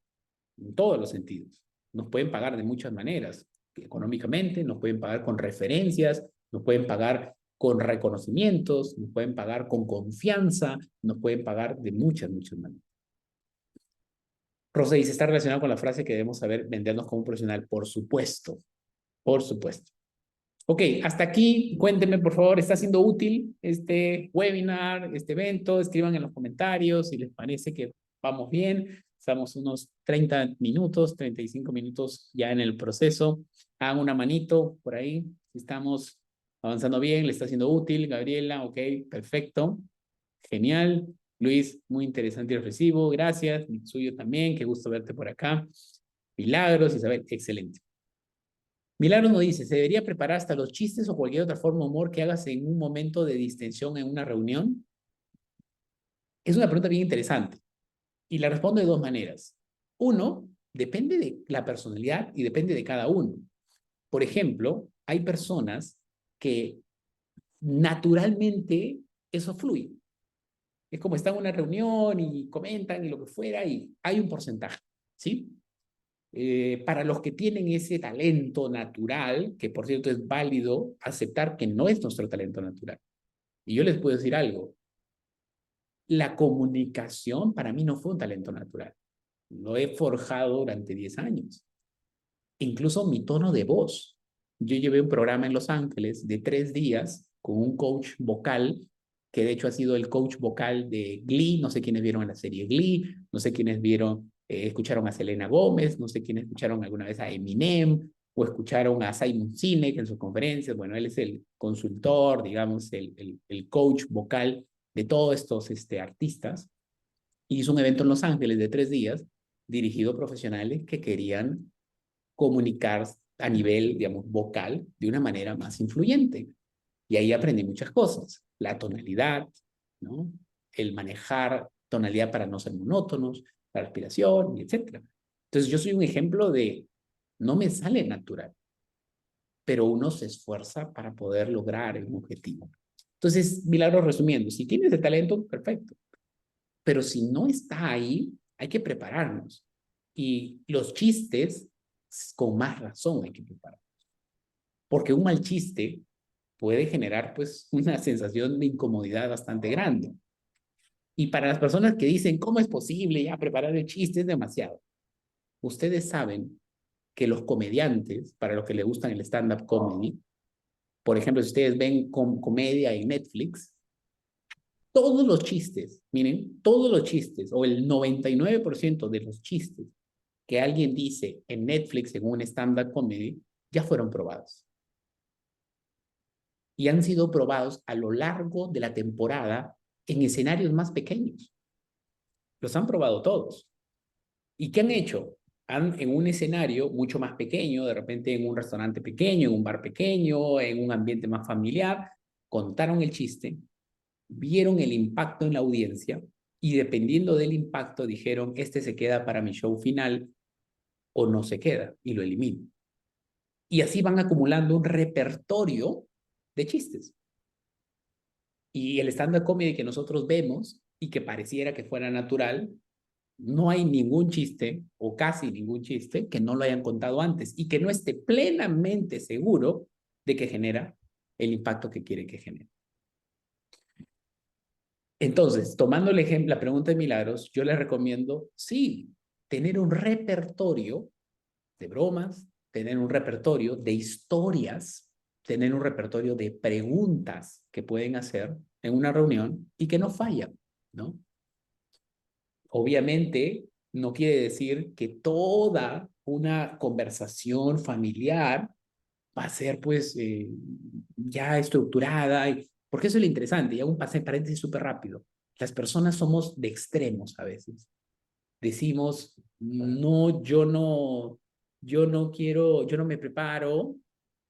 en todos los sentidos. Nos pueden pagar de muchas maneras, económicamente, nos pueden pagar con referencias, nos pueden pagar con reconocimientos, nos pueden pagar con confianza, nos pueden pagar de muchas, muchas maneras. Rosa dice, está relacionado con la frase que debemos saber vendernos como un profesional. Por supuesto, por supuesto. Ok, hasta aquí, cuéntenme por favor, ¿está siendo útil este webinar, este evento? Escriban en los comentarios si les parece que vamos bien. Estamos unos 30 minutos, 35 minutos ya en el proceso. Hagan una manito por ahí, si estamos avanzando bien, le está siendo útil. Gabriela, ok, perfecto, genial. Luis, muy interesante y reflexivo, gracias. Suyo también, qué gusto verte por acá. Milagros, Isabel, excelente. Milagro nos dice, ¿se debería preparar hasta los chistes o cualquier otra forma de humor que hagas en un momento de distensión en una reunión? Es una pregunta bien interesante y la respondo de dos maneras. Uno, depende de la personalidad y depende de cada uno. Por ejemplo, hay personas que naturalmente eso fluye. Es como están en una reunión y comentan y lo que fuera y hay un porcentaje, ¿sí? Para los que tienen ese talento natural, que por cierto es válido aceptar que no es nuestro talento natural. Y yo les puedo decir algo, la comunicación para mí no fue un talento natural. Lo he forjado durante 10 años. Incluso mi tono de voz. Yo llevé un programa en Los Ángeles de 3 días con un coach vocal, que de hecho ha sido el coach vocal de Glee. No sé quiénes vieron la serie Glee, no sé quiénes vieron, escucharon a Selena Gómez, no sé quiénes escucharon alguna vez a Eminem o escucharon a Simon Sinek en sus conferencias. Bueno, él es el consultor, digamos, el coach vocal de todos estos artistas. Y hizo un evento en Los Ángeles de 3 días dirigido a profesionales que querían comunicar a nivel, digamos, vocal de una manera más influyente. Y ahí aprendí muchas cosas. La tonalidad, ¿no? El manejar tonalidad para no ser monótonos, la respiración, etc. Entonces yo soy un ejemplo de no me sale natural, pero uno se esfuerza para poder lograr un objetivo. Entonces, Milagro, resumiendo, si tienes el talento, perfecto. Pero si no está ahí, hay que prepararnos. Y los chistes, con más razón hay que prepararnos. Porque un mal chiste puede generar pues una sensación de incomodidad bastante grande. Y para las personas que dicen, ¿cómo es posible ya preparar el chiste? Es demasiado. Ustedes saben que los comediantes, para los que les gustan el stand-up comedy, por ejemplo, si ustedes ven comedia en Netflix, todos los chistes, miren, todos los chistes, o el 99% de los chistes que alguien dice en Netflix en un stand-up comedy, ya fueron probados. Y han sido probados a lo largo de la temporada en escenarios más pequeños. Los han probado todos. ¿Y qué han hecho? Han, en un escenario mucho más pequeño, de repente en un restaurante pequeño, en un bar pequeño, en un ambiente más familiar, contaron el chiste, vieron el impacto en la audiencia y dependiendo del impacto dijeron, este se queda para mi show final o no se queda y lo elimino. Y así van acumulando un repertorio de chistes. Y el stand-up comedy que nosotros vemos y que pareciera que fuera natural, no hay ningún chiste o casi ningún chiste que no lo hayan contado antes y que no esté plenamente seguro de que genera el impacto que quiere que genere. Entonces, tomando el ejemplo, la pregunta de Milagros, yo les recomiendo, sí, tener un repertorio de bromas, tener un repertorio de historias, tener un repertorio de preguntas que pueden hacer en una reunión y que no fallan, ¿no? Obviamente, no quiere decir que toda una conversación familiar va a ser, pues, ya estructurada, porque eso es lo interesante. Y hago un paréntesis súper rápido. Las personas somos de extremos a veces. Decimos, no, yo no quiero, yo no me preparo,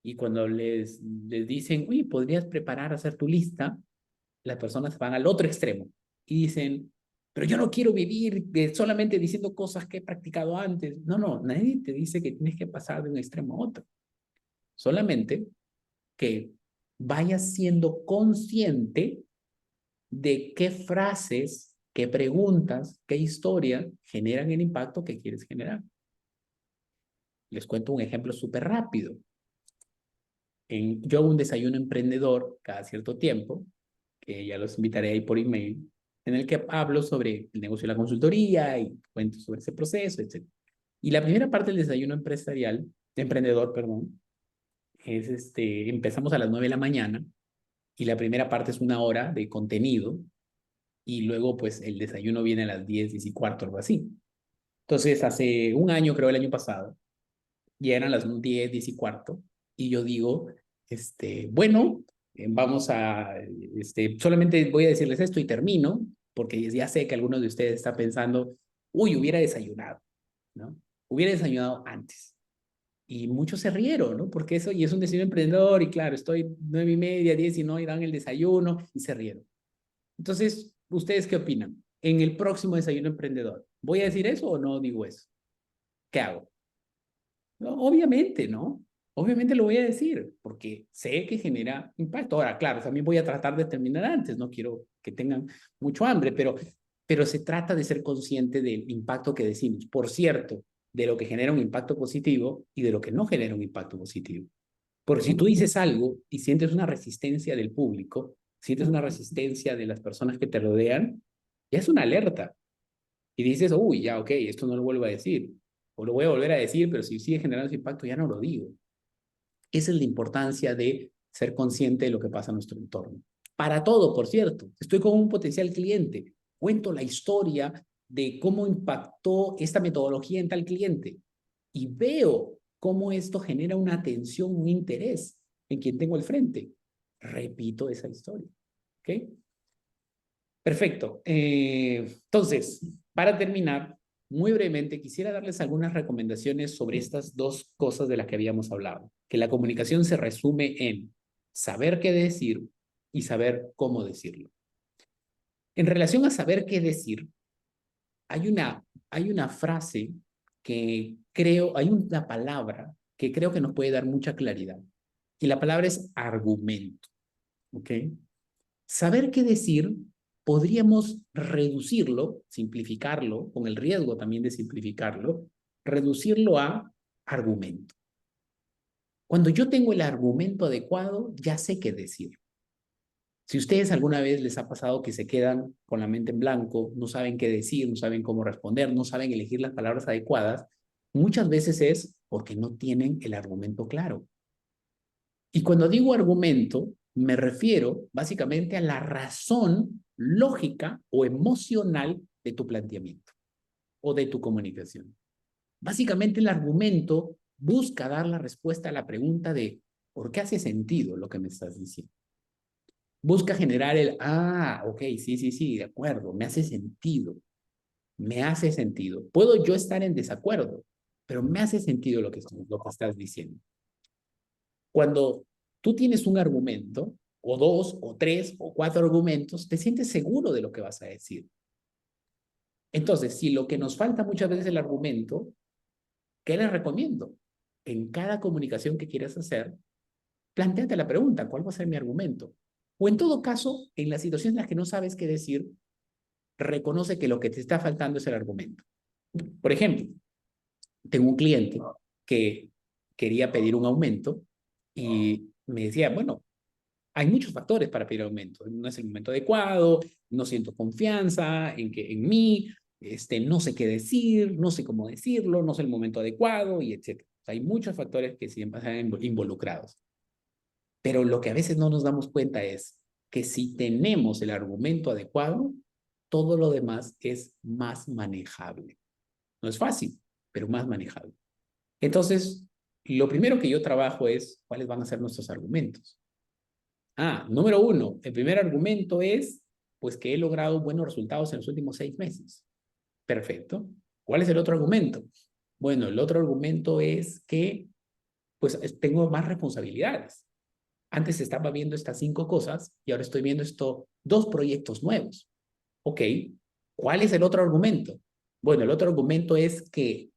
Y cuando les dicen, oye, ¿podrías preparar, hacer tu lista? Las personas van al otro extremo y dicen, pero yo no quiero vivir solamente diciendo cosas que he practicado antes. No, no, nadie te dice que tienes que pasar de un extremo a otro. Solamente que vayas siendo consciente de qué frases, qué preguntas, qué historias generan el impacto que quieres generar. Les cuento un ejemplo súper rápido. Yo hago un desayuno emprendedor cada cierto tiempo, que ya los invitaré ahí por email, en el que hablo sobre el negocio de la consultoría y cuento sobre ese proceso, etc. Y la primera parte del desayuno emprendedor, perdón, es empezamos a las 9 de la mañana y la primera parte es 1 hora de contenido y luego pues el desayuno viene a las 10, 10:15, algo así. Entonces, hace un año, creo el año pasado, ya eran las 10, 10:15 y yo digo, bueno, vamos a, solamente voy a decirles esto y termino, porque ya sé que algunos de ustedes están pensando, uy, hubiera desayunado, ¿no? Hubiera desayunado antes. Y muchos se rieron, ¿no? Porque eso, y es un desayuno emprendedor, y claro, estoy 9:30, 10 y no, y dan el desayuno, y se rieron. Entonces, ¿ustedes qué opinan? En el próximo desayuno emprendedor, ¿voy a decir eso o no digo eso? ¿Qué hago? No, obviamente, ¿no? Obviamente lo voy a decir, porque sé que genera impacto. Ahora, claro, también voy a tratar de terminar antes, no quiero que tengan mucho hambre, pero se trata de ser consciente del impacto que decimos. Por cierto, de lo que genera un impacto positivo y de lo que no genera un impacto positivo. Porque si tú dices algo y sientes una resistencia del público, sientes una resistencia de las personas que te rodean, ya es una alerta. Y dices, uy, ya, ok, esto no lo vuelvo a decir. O lo voy a volver a decir, pero si sigue generando ese impacto, ya no lo digo. Esa es la importancia de ser consciente de lo que pasa en nuestro entorno. Para todo, por cierto. Estoy con un potencial cliente. Cuento la historia de cómo impactó esta metodología en tal cliente. Y veo cómo esto genera una atención, un interés en quien tengo al frente. Repito esa historia. ¿Ok? Perfecto. Entonces, para terminar, muy brevemente, quisiera darles algunas recomendaciones sobre estas dos cosas de las que habíamos hablado. Que la comunicación se resume en saber qué decir y saber cómo decirlo. En relación a saber qué decir, hay una frase que creo, hay una palabra que creo que nos puede dar mucha claridad. Y la palabra es argumento. ¿Ok? Saber qué decir, podríamos reducirlo, simplificarlo, con el riesgo también de simplificarlo, reducirlo a argumento. Cuando yo tengo el argumento adecuado, ya sé qué decir. Si ustedes alguna vez les ha pasado que se quedan con la mente en blanco, no saben qué decir, no saben cómo responder, no saben elegir las palabras adecuadas, muchas veces es porque no tienen el argumento claro. Y cuando digo argumento, me refiero básicamente a la razón lógica o emocional de tu planteamiento o de tu comunicación. Básicamente el argumento busca dar la respuesta a la pregunta de ¿por qué hace sentido lo que me estás diciendo? Busca generar ok, sí, sí, sí, de acuerdo, me hace sentido, me hace sentido. Puedo yo estar en desacuerdo, pero me hace sentido lo que estás diciendo. Cuando tú tienes un argumento, o dos, o tres, o cuatro argumentos, te sientes seguro de lo que vas a decir. Entonces, si lo que nos falta muchas veces es el argumento, ¿qué les recomiendo? En cada comunicación que quieras hacer, plantéate la pregunta, ¿cuál va a ser mi argumento? O en todo caso, en las situaciones en las que no sabes qué decir, reconoce que lo que te está faltando es el argumento. Por ejemplo, tengo un cliente que quería pedir un aumento y me decía, bueno, hay muchos factores para pedir aumento. No es el momento adecuado, no siento confianza en mí, no sé qué decir, no sé cómo decirlo, no sé el momento adecuado y etcétera. O sea, hay muchos factores que siempre están involucrados. Pero lo que a veces no nos damos cuenta es que si tenemos el argumento adecuado, todo lo demás es más manejable. No es fácil, pero más manejable. Entonces, lo primero que yo trabajo es cuáles van a ser nuestros argumentos. Número uno, el primer argumento es, pues que he logrado buenos resultados en los últimos 6 meses. Perfecto. ¿Cuál es el otro argumento? Bueno, el otro argumento es que pues tengo más responsabilidades. Antes estaba viendo estas 5 cosas y ahora estoy viendo 2 proyectos nuevos. Ok, ¿cuál es el otro argumento? Bueno, el otro argumento es que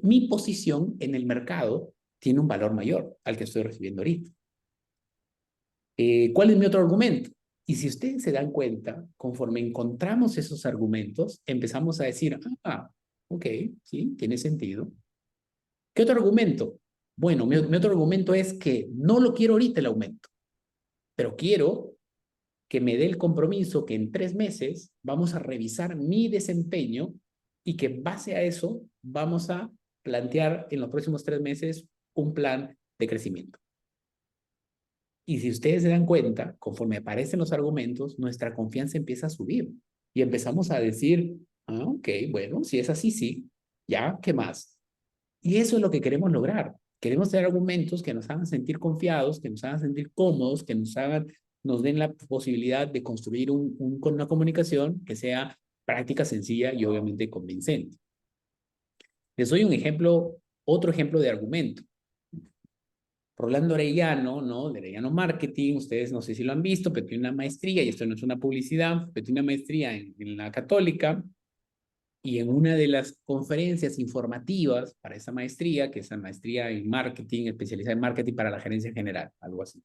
mi posición en el mercado tiene un valor mayor al que estoy recibiendo ahorita. ¿Cuál es mi otro argumento? Y si ustedes se dan cuenta, conforme encontramos esos argumentos, empezamos a decir, ok, sí, tiene sentido. ¿Qué otro argumento? Bueno, mi otro argumento es que no lo quiero ahorita el aumento, pero quiero que me dé el compromiso que en 3 meses vamos a revisar mi desempeño y que en base a eso vamos a plantear en los próximos 3 meses un plan de crecimiento. Y si ustedes se dan cuenta, conforme aparecen los argumentos, nuestra confianza empieza a subir y empezamos a decir, ok, bueno, si es así, sí, ya, ¿qué más? Y eso es lo que queremos lograr. Queremos tener argumentos que nos hagan sentir confiados, que nos hagan sentir cómodos, que nos den la posibilidad de construir una comunicación que sea práctica, sencilla y obviamente convincente. Les doy un ejemplo, otro ejemplo de argumento. Rolando Arellano, ¿no? De Arellano Marketing, ustedes no sé si lo han visto, pero tiene una maestría, y esto no es una publicidad, pero tiene una maestría en la Católica, y en una de las conferencias informativas para esa maestría, que es la maestría en marketing, especializada en marketing para la gerencia general, algo así.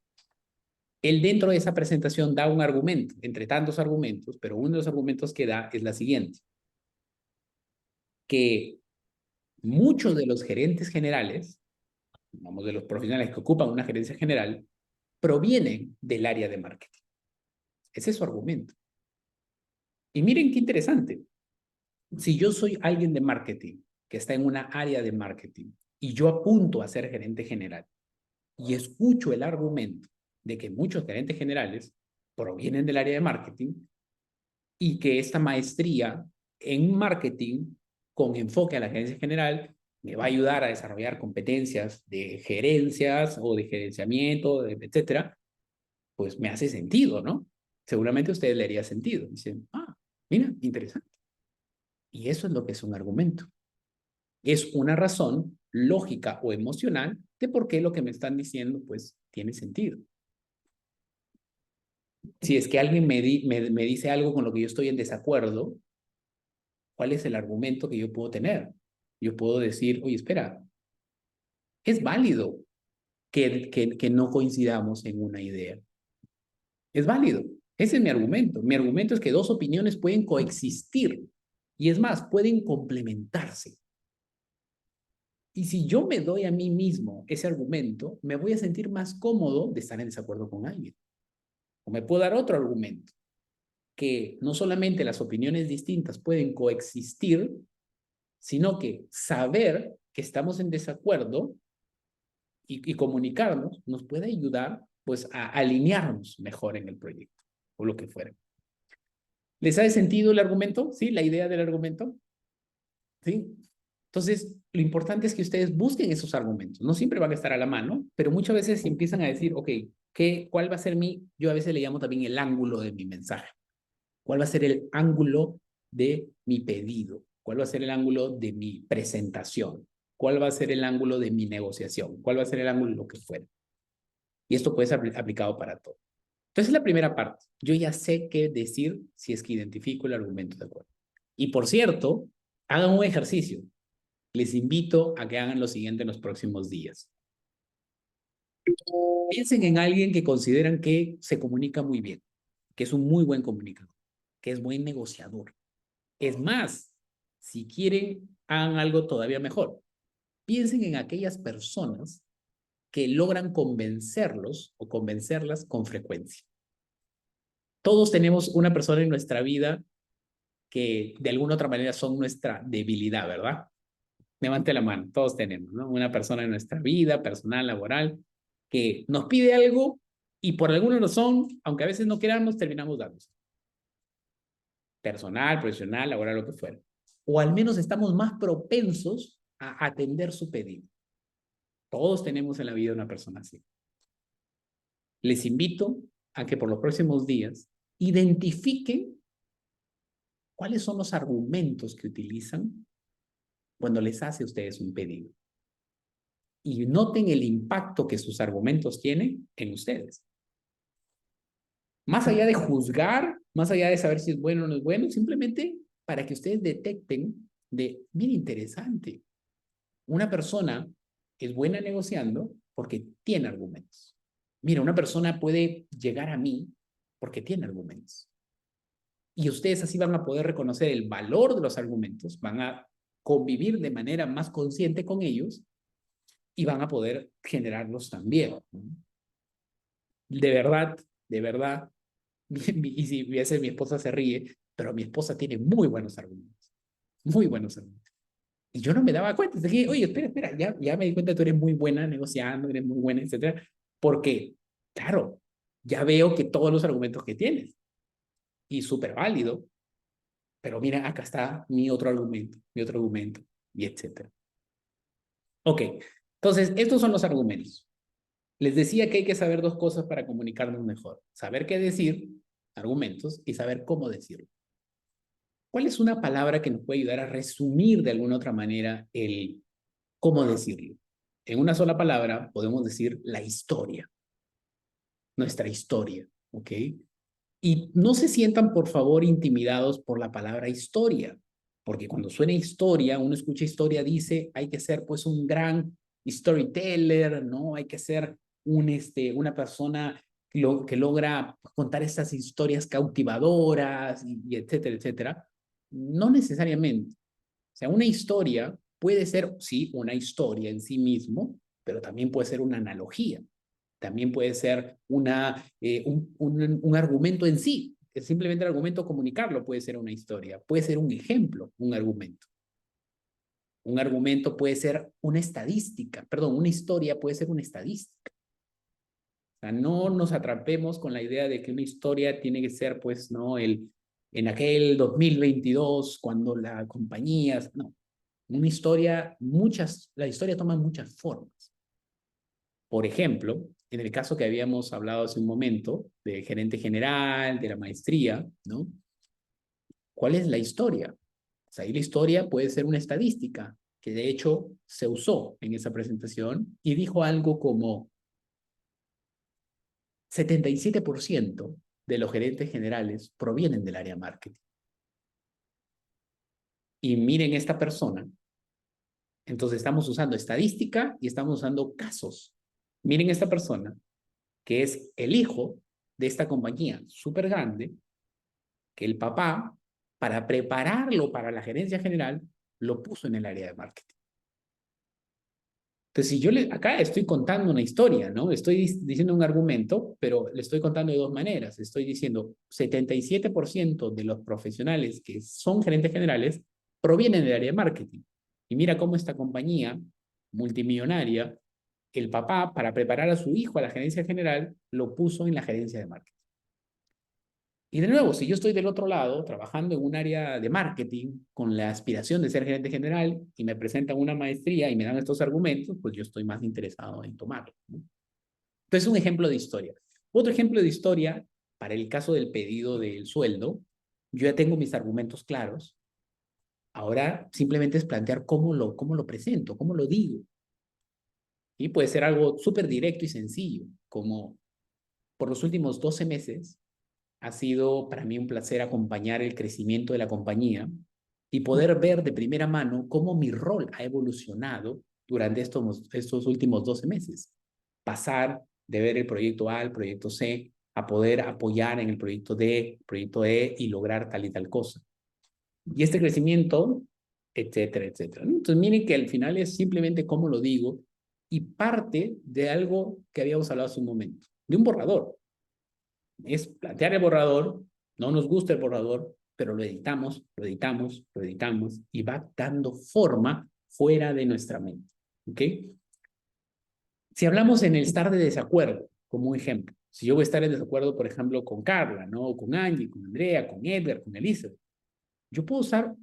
Él dentro de esa presentación da un argumento, entre tantos argumentos, pero uno de los argumentos que da es la siguiente, que muchos de los gerentes generales, vamos, de los profesionales que ocupan una gerencia general, provienen del área de marketing. Ese es su argumento. Y miren qué interesante. Si yo soy alguien de marketing que está en una área de marketing y yo apunto a ser gerente general y escucho el argumento de que muchos gerentes generales provienen del área de marketing y que esta maestría en marketing con enfoque a la gerencia general me va a ayudar a desarrollar competencias de gerencias o de gerenciamiento, etcétera, pues me hace sentido, ¿no? Seguramente a ustedes le haría sentido. Dicen, mira, interesante. Y eso es lo que es un argumento. Es una razón lógica o emocional de por qué lo que me están diciendo, pues, tiene sentido. Si es que alguien me dice algo con lo que yo estoy en desacuerdo, ¿cuál es el argumento que yo puedo tener? Yo puedo decir, oye, espera, es válido que no coincidamos en una idea. Es válido. Ese es mi argumento. Mi argumento es que 2 opiniones pueden coexistir y es más, pueden complementarse. Y si yo me doy a mí mismo ese argumento, me voy a sentir más cómodo de estar en desacuerdo con alguien. O me puedo dar otro argumento, que no solamente las opiniones distintas pueden coexistir, sino que saber que estamos en desacuerdo y comunicarnos nos puede ayudar pues a alinearnos mejor en el proyecto o lo que fuera. ¿Les hace sentido el argumento? ¿Sí? ¿La idea del argumento? ¿Sí? Entonces, lo importante es que ustedes busquen esos argumentos. No siempre van a estar a la mano, pero muchas veces empiezan a decir, ok, ¿cuál va a ser yo a veces le llamo también el ángulo de mi mensaje? ¿Cuál va a ser el ángulo de mi pedido? ¿Cuál va a ser el ángulo de mi presentación? ¿Cuál va a ser el ángulo de mi negociación? ¿Cuál va a ser el ángulo de lo que fuera? Y esto puede ser aplicado para todo. Entonces, la primera parte. Yo ya sé qué decir si es que identifico el argumento de acuerdo. Y por cierto, hagan un ejercicio. Les invito a que hagan lo siguiente en los próximos días. Piensen en alguien que consideran que se comunica muy bien, que es un muy buen comunicador, que es buen negociador. Es más, si quieren, hagan algo todavía mejor. Piensen en aquellas personas que logran convencerlos o convencerlas con frecuencia. Todos tenemos una persona en nuestra vida que de alguna u otra manera son nuestra debilidad, ¿verdad? Levante la mano, todos tenemos, ¿no? Una persona en nuestra vida, personal, laboral, que nos pide algo y por alguna razón, aunque a veces no queramos, terminamos dándose. Personal, profesional, laboral, lo que fuera. O al menos estamos más propensos a atender su pedido. Todos tenemos en la vida una persona así. Les invito a que por los próximos días identifiquen cuáles son los argumentos que utilizan cuando les hace a ustedes un pedido. y noten el impacto que sus argumentos tienen en ustedes. Más allá de juzgar, más allá de saber si es bueno o no es bueno, simplemente para que ustedes detecten de, bien interesante, una persona es buena negociando porque tiene argumentos. Mira, una persona puede llegar a mí porque tiene argumentos. Y ustedes así van a poder reconocer el valor de los argumentos, van a convivir de manera más consciente con ellos y van a poder generarlos también. De verdad, y si a veces mi esposa se ríe, pero mi esposa tiene muy buenos argumentos, muy buenos argumentos. Y yo no me daba cuenta, dije, oye, espera, ya me di cuenta que tú eres muy buena negociando, eres muy buena, etcétera, porque, claro, ya veo que todos los argumentos que tienes, y súper válido, pero mira, acá está mi otro argumento, y etcétera. Ok, entonces, estos son los argumentos. Les decía que hay que saber dos cosas para comunicarnos mejor. Saber qué decir, argumentos, y saber cómo decirlo. ¿Cuál es una palabra que nos puede ayudar a resumir de alguna otra manera el cómo decirlo? En una sola palabra podemos decir la historia, nuestra historia, ¿ok? Y no se sientan, por favor, intimidados por la palabra historia, porque cuando suena historia, uno escucha historia, dice, hay que ser pues un gran storyteller, ¿no? Hay que ser una persona que logra contar esas historias cautivadoras y etcétera, etcétera. No necesariamente. O sea, una historia puede ser, sí, una historia en sí mismo, pero también puede ser una analogía. También puede ser un argumento en sí. Simplemente el argumento comunicarlo puede ser una historia. Puede ser un ejemplo, un argumento. Un argumento puede ser una estadística. Perdón, una historia puede ser una estadística. O sea, no nos atrapemos con la idea de que una historia tiene que ser, pues, ¿no? En aquel 2022, cuando la compañía... No, una historia, la historia toma muchas formas. Por ejemplo, en el caso que habíamos hablado hace un momento, del gerente general, de la maestría, ¿no? ¿Cuál es la historia? O sea, ahí la historia puede ser una estadística, que de hecho se usó en esa presentación y dijo algo como 77% de los gerentes generales provienen del área marketing. Y miren esta persona. Entonces estamos usando estadística y estamos usando casos. Miren esta persona que es el hijo de esta compañía súper grande, que el papá, para prepararlo para la gerencia general, lo puso en el área de marketing. Entonces, si yo acá estoy contando una historia, ¿no? Estoy diciendo un argumento, pero le estoy contando de dos maneras. Estoy diciendo 77% de los profesionales que son gerentes generales provienen del área de marketing. Y mira cómo esta compañía multimillonaria, el papá, para preparar a su hijo a la gerencia general, lo puso en la gerencia de marketing. Y de nuevo, si yo estoy del otro lado, trabajando en un área de marketing, con la aspiración de ser gerente general, y me presentan una maestría y me dan estos argumentos, pues yo estoy más interesado en tomarlo, ¿no? Entonces, un ejemplo de historia. Otro ejemplo de historia, para el caso del pedido del sueldo, yo ya tengo mis argumentos claros. Ahora simplemente es plantear cómo lo presento, cómo lo digo. Y puede ser algo súper directo y sencillo, como por los últimos 12 meses ha sido para mí un placer acompañar el crecimiento de la compañía y poder ver de primera mano cómo mi rol ha evolucionado durante estos últimos 12 meses. Pasar de ver el proyecto A al proyecto C, a poder apoyar en el proyecto D, proyecto E y lograr tal y tal cosa. Y este crecimiento, etcétera, etcétera. Entonces, miren que al final es simplemente cómo lo digo y parte de algo que habíamos hablado hace un momento, de un borrador. Es plantear el borrador, no nos gusta el borrador, pero lo editamos, lo editamos, lo editamos y va dando forma fuera de nuestra mente. ¿Ok? Si hablamos en el estar de desacuerdo, como un ejemplo, si yo voy a estar en desacuerdo, por ejemplo, con Carla, ¿no? Con Angie, con Andrea, con Edgar, con Elizabeth, yo puedo usar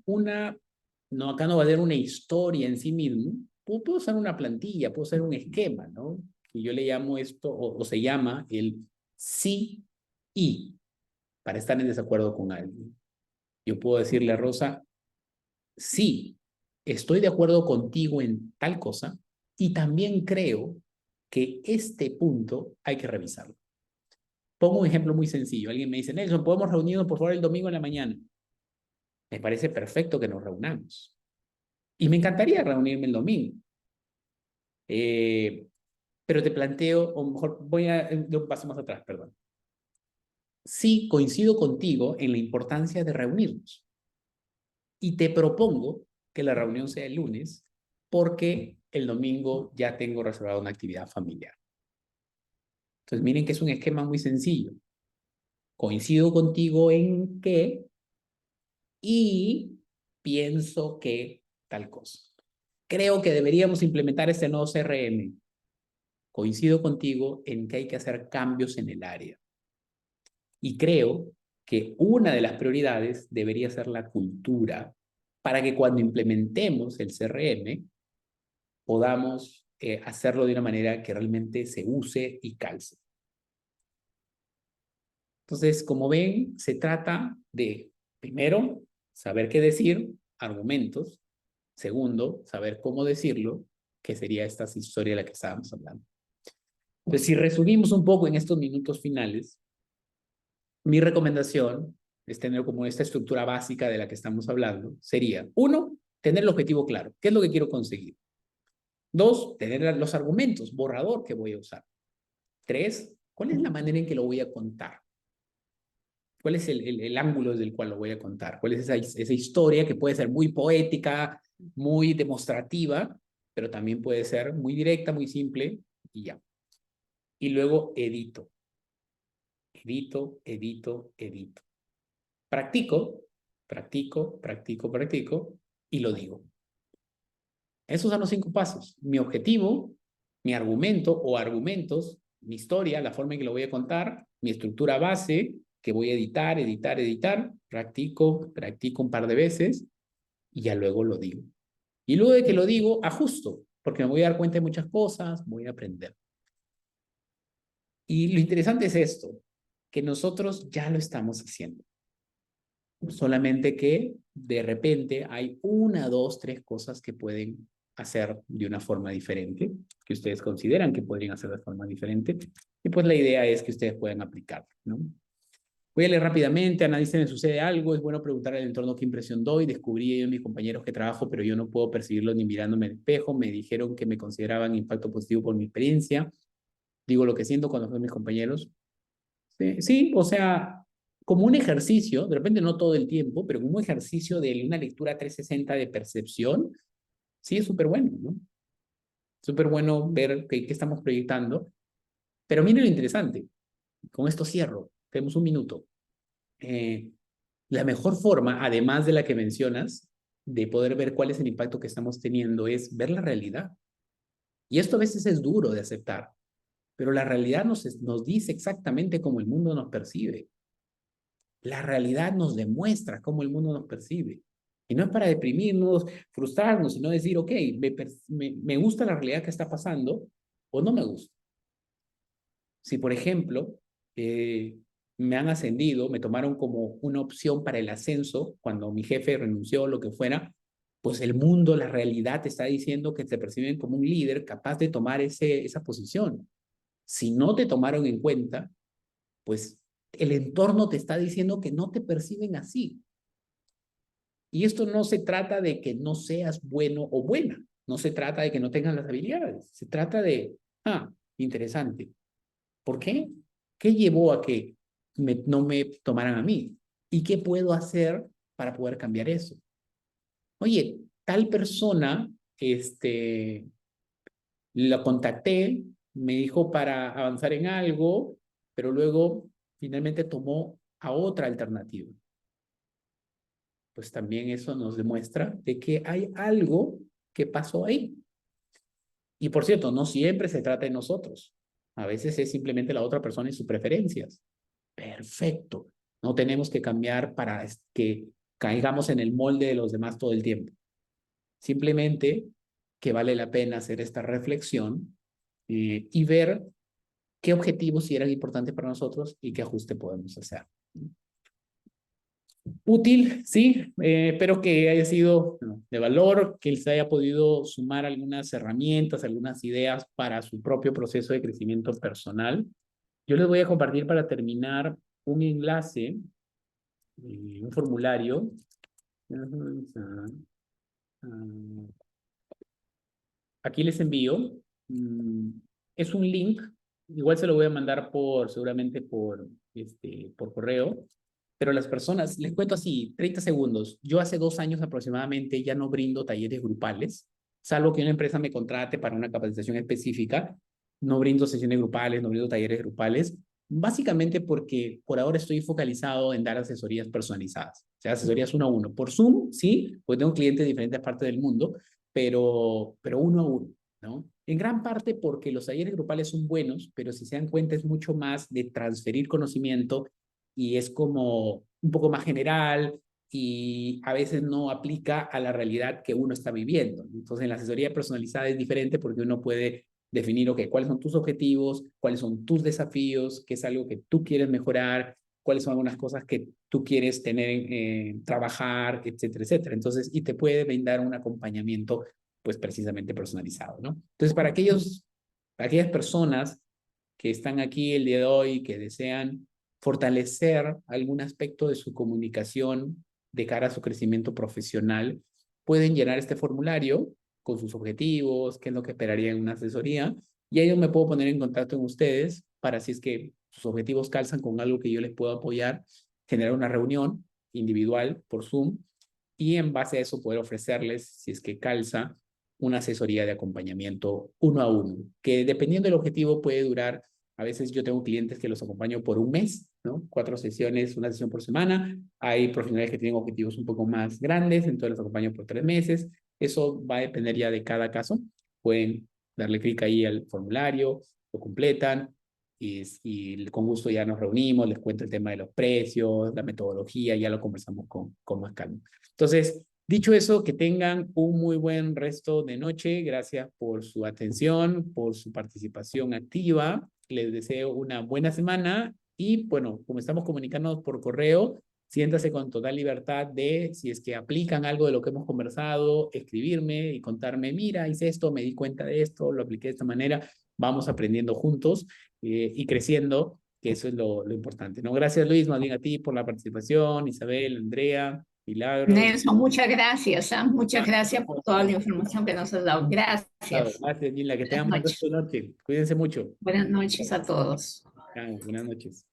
no, acá no va a ser una historia en sí mismo, puedo usar una plantilla, puedo usar un esquema, ¿no? Que yo le llamo esto, o se llama el sí y, para estar en desacuerdo con alguien. Yo puedo decirle a Rosa, sí, estoy de acuerdo contigo en tal cosa Y también creo que este punto hay que revisarlo. Pongo un ejemplo muy sencillo. Alguien me dice, Nelson, ¿podemos reunirnos por favor el domingo en la mañana? Me parece perfecto que nos reunamos. Y me encantaría reunirme el domingo. Pero te planteo, o mejor voy a un paso más atrás, perdón. Sí, coincido contigo en la importancia de reunirnos. Y te propongo que la reunión sea el lunes porque el domingo ya tengo reservada una actividad familiar. Entonces, miren que es un esquema muy sencillo. Coincido contigo en que y pienso que tal cosa. Creo que deberíamos implementar este nuevo CRM. Coincido contigo en que hay que hacer cambios en el área. Y creo que una de las prioridades debería ser la cultura para que cuando implementemos el CRM podamos hacerlo de una manera que realmente se use y calce. Entonces, como ven, se trata de, primero, saber qué decir, argumentos. Segundo, saber cómo decirlo, que sería esta historia de la que estábamos hablando. Entonces, si resumimos un poco en estos minutos finales, mi recomendación es tener como esta estructura básica de la que estamos hablando. Sería, uno, tener el objetivo claro. ¿Qué es lo que quiero conseguir? Dos, tener los argumentos, borrador que voy a usar. Tres, ¿cuál es la manera en que lo voy a contar? ¿Cuál es el ángulo desde el cual lo voy a contar? ¿Cuál es esa historia que puede ser muy poética, muy demostrativa, pero también puede ser muy directa, muy simple y ya? Y luego edito. Edito, edito, edito. Practico, practico, practico, practico y lo digo. Esos son los 5 pasos. Mi objetivo, mi argumento o argumentos, mi historia, la forma en que lo voy a contar, mi estructura base, que voy a editar, editar, editar, practico, practico un par de veces y ya luego lo digo. Y luego de que lo digo, ajusto, porque me voy a dar cuenta de muchas cosas, voy a aprender. Y lo interesante es esto, que nosotros ya lo estamos haciendo. Solamente que de repente hay una, dos, tres cosas que pueden hacer de una forma diferente, que ustedes consideran que podrían hacer de forma diferente, y pues la idea es que ustedes puedan aplicarlo, ¿no? Voy a leer rápidamente, a nadie se me sucede algo, es bueno preguntar al entorno qué impresión doy, descubrí yo a mis compañeros que trabajo, pero yo no puedo percibirlo ni mirándome al espejo, me dijeron que me consideraban impacto positivo por mi experiencia, digo lo que siento cuando veo a mis compañeros, sí, o sea, como un ejercicio, de repente no todo el tiempo, pero como un ejercicio de una lectura 360 de percepción, sí es súper bueno, ¿no? Súper bueno ver qué estamos proyectando. Pero miren lo interesante, con esto cierro, tenemos un minuto. La mejor forma, además de la que mencionas, de poder ver cuál es el impacto que estamos teniendo es ver la realidad. Y esto a veces es duro de aceptar, pero la realidad nos dice exactamente cómo el mundo nos percibe. La realidad nos demuestra cómo el mundo nos percibe. Y no es para deprimirnos, frustrarnos, sino decir, ok, me gusta la realidad que está pasando o no me gusta. Si, por ejemplo, me han ascendido, me tomaron como una opción para el ascenso cuando mi jefe renunció o lo que fuera, pues el mundo, la realidad te está diciendo que te perciben como un líder capaz de tomar esa posición. Si no te tomaron en cuenta, pues el entorno te está diciendo que no te perciben así. Y esto no se trata de que no seas bueno o buena, no se trata de que no tengas las habilidades, se trata de, interesante, ¿por qué? ¿Qué llevó a que no me tomaran a mí? ¿Y qué puedo hacer para poder cambiar eso? Oye, tal persona, la contacté, me dijo para avanzar en algo, pero luego finalmente tomó a otra alternativa. Pues también eso nos demuestra de que hay algo que pasó ahí. Y por cierto, no siempre se trata de nosotros. A veces es simplemente la otra persona y sus preferencias. Perfecto. No tenemos que cambiar para que caigamos en el molde de los demás todo el tiempo. Simplemente que vale la pena hacer esta reflexión y ver qué objetivos sí eran importantes para nosotros y qué ajuste podemos hacer. Útil, sí, espero que haya sido ¿no? de valor, que les haya podido sumar algunas herramientas, algunas ideas para su propio proceso de crecimiento personal. Yo les voy a compartir para terminar un enlace, un formulario. Aquí les envío. mm, Es un link. Igual se lo voy a mandar seguramente por correo. Pero las personas, les cuento así, 30 segundos. Yo hace 2 años aproximadamente ya no brindo talleres grupales, salvo que una empresa me contrate para una capacitación específica. No brindo sesiones grupales, no brindo talleres grupales, básicamente porque por ahora estoy focalizado en dar asesorías personalizadas, o sea, asesorías uno a uno. Por Zoom, sí, pues tengo clientes de diferentes partes del mundo, pero uno a uno, ¿no? En gran parte porque los talleres grupales son buenos, pero si se dan cuenta es mucho más de transferir conocimiento y es como un poco más general y a veces no aplica a la realidad que uno está viviendo. Entonces, en la asesoría personalizada es diferente porque uno puede definir, ok, cuáles son tus objetivos, cuáles son tus desafíos, qué es algo que tú quieres mejorar, cuáles son algunas cosas que tú quieres tener, trabajar, etcétera, etcétera. Entonces, y te puede brindar un acompañamiento, pues precisamente personalizado, ¿no? Entonces, para aquellas personas que están aquí el día de hoy, que desean fortalecer algún aspecto de su comunicación de cara a su crecimiento profesional, pueden llenar este formulario con sus objetivos, qué es lo que esperarían en una asesoría, y ahí yo me puedo poner en contacto con ustedes para si es que sus objetivos calzan con algo que yo les puedo apoyar, generar una reunión individual por Zoom y en base a eso poder ofrecerles, si es que calza, una asesoría de acompañamiento uno a uno, que dependiendo del objetivo puede durar. A veces yo tengo clientes que los acompaño por un mes, ¿no? 4 sesiones, una sesión por semana. Hay profesionales que tienen objetivos un poco más grandes, entonces los acompaño por 3 meses. Eso va a depender ya de cada caso. Pueden darle clic ahí al formulario, lo completan y con gusto ya nos reunimos, les cuento el tema de los precios, la metodología, ya lo conversamos con más calma. Entonces, dicho eso, que tengan un muy buen resto de noche. Gracias por su atención, por su participación activa. Les deseo una buena semana y bueno, como estamos comunicándonos por correo, siéntase con total libertad de, si es que aplican algo de lo que hemos conversado, escribirme y contarme, mira, hice esto, me di cuenta de esto, lo apliqué de esta manera, vamos aprendiendo juntos y creciendo, que eso es lo importante, ¿no? Gracias Luis, más bien a ti por la participación, Isabel, Andrea, Milagros. Nelson, muchas gracias, ¿ah? Muchas Ah, gracias por toda la información que nos has dado. claro, Gracias. gracias, Nila, que Buenas tengan buen resto noches. de noche. Cuídense mucho. Buenas noches a todos. Chao, buenas noches.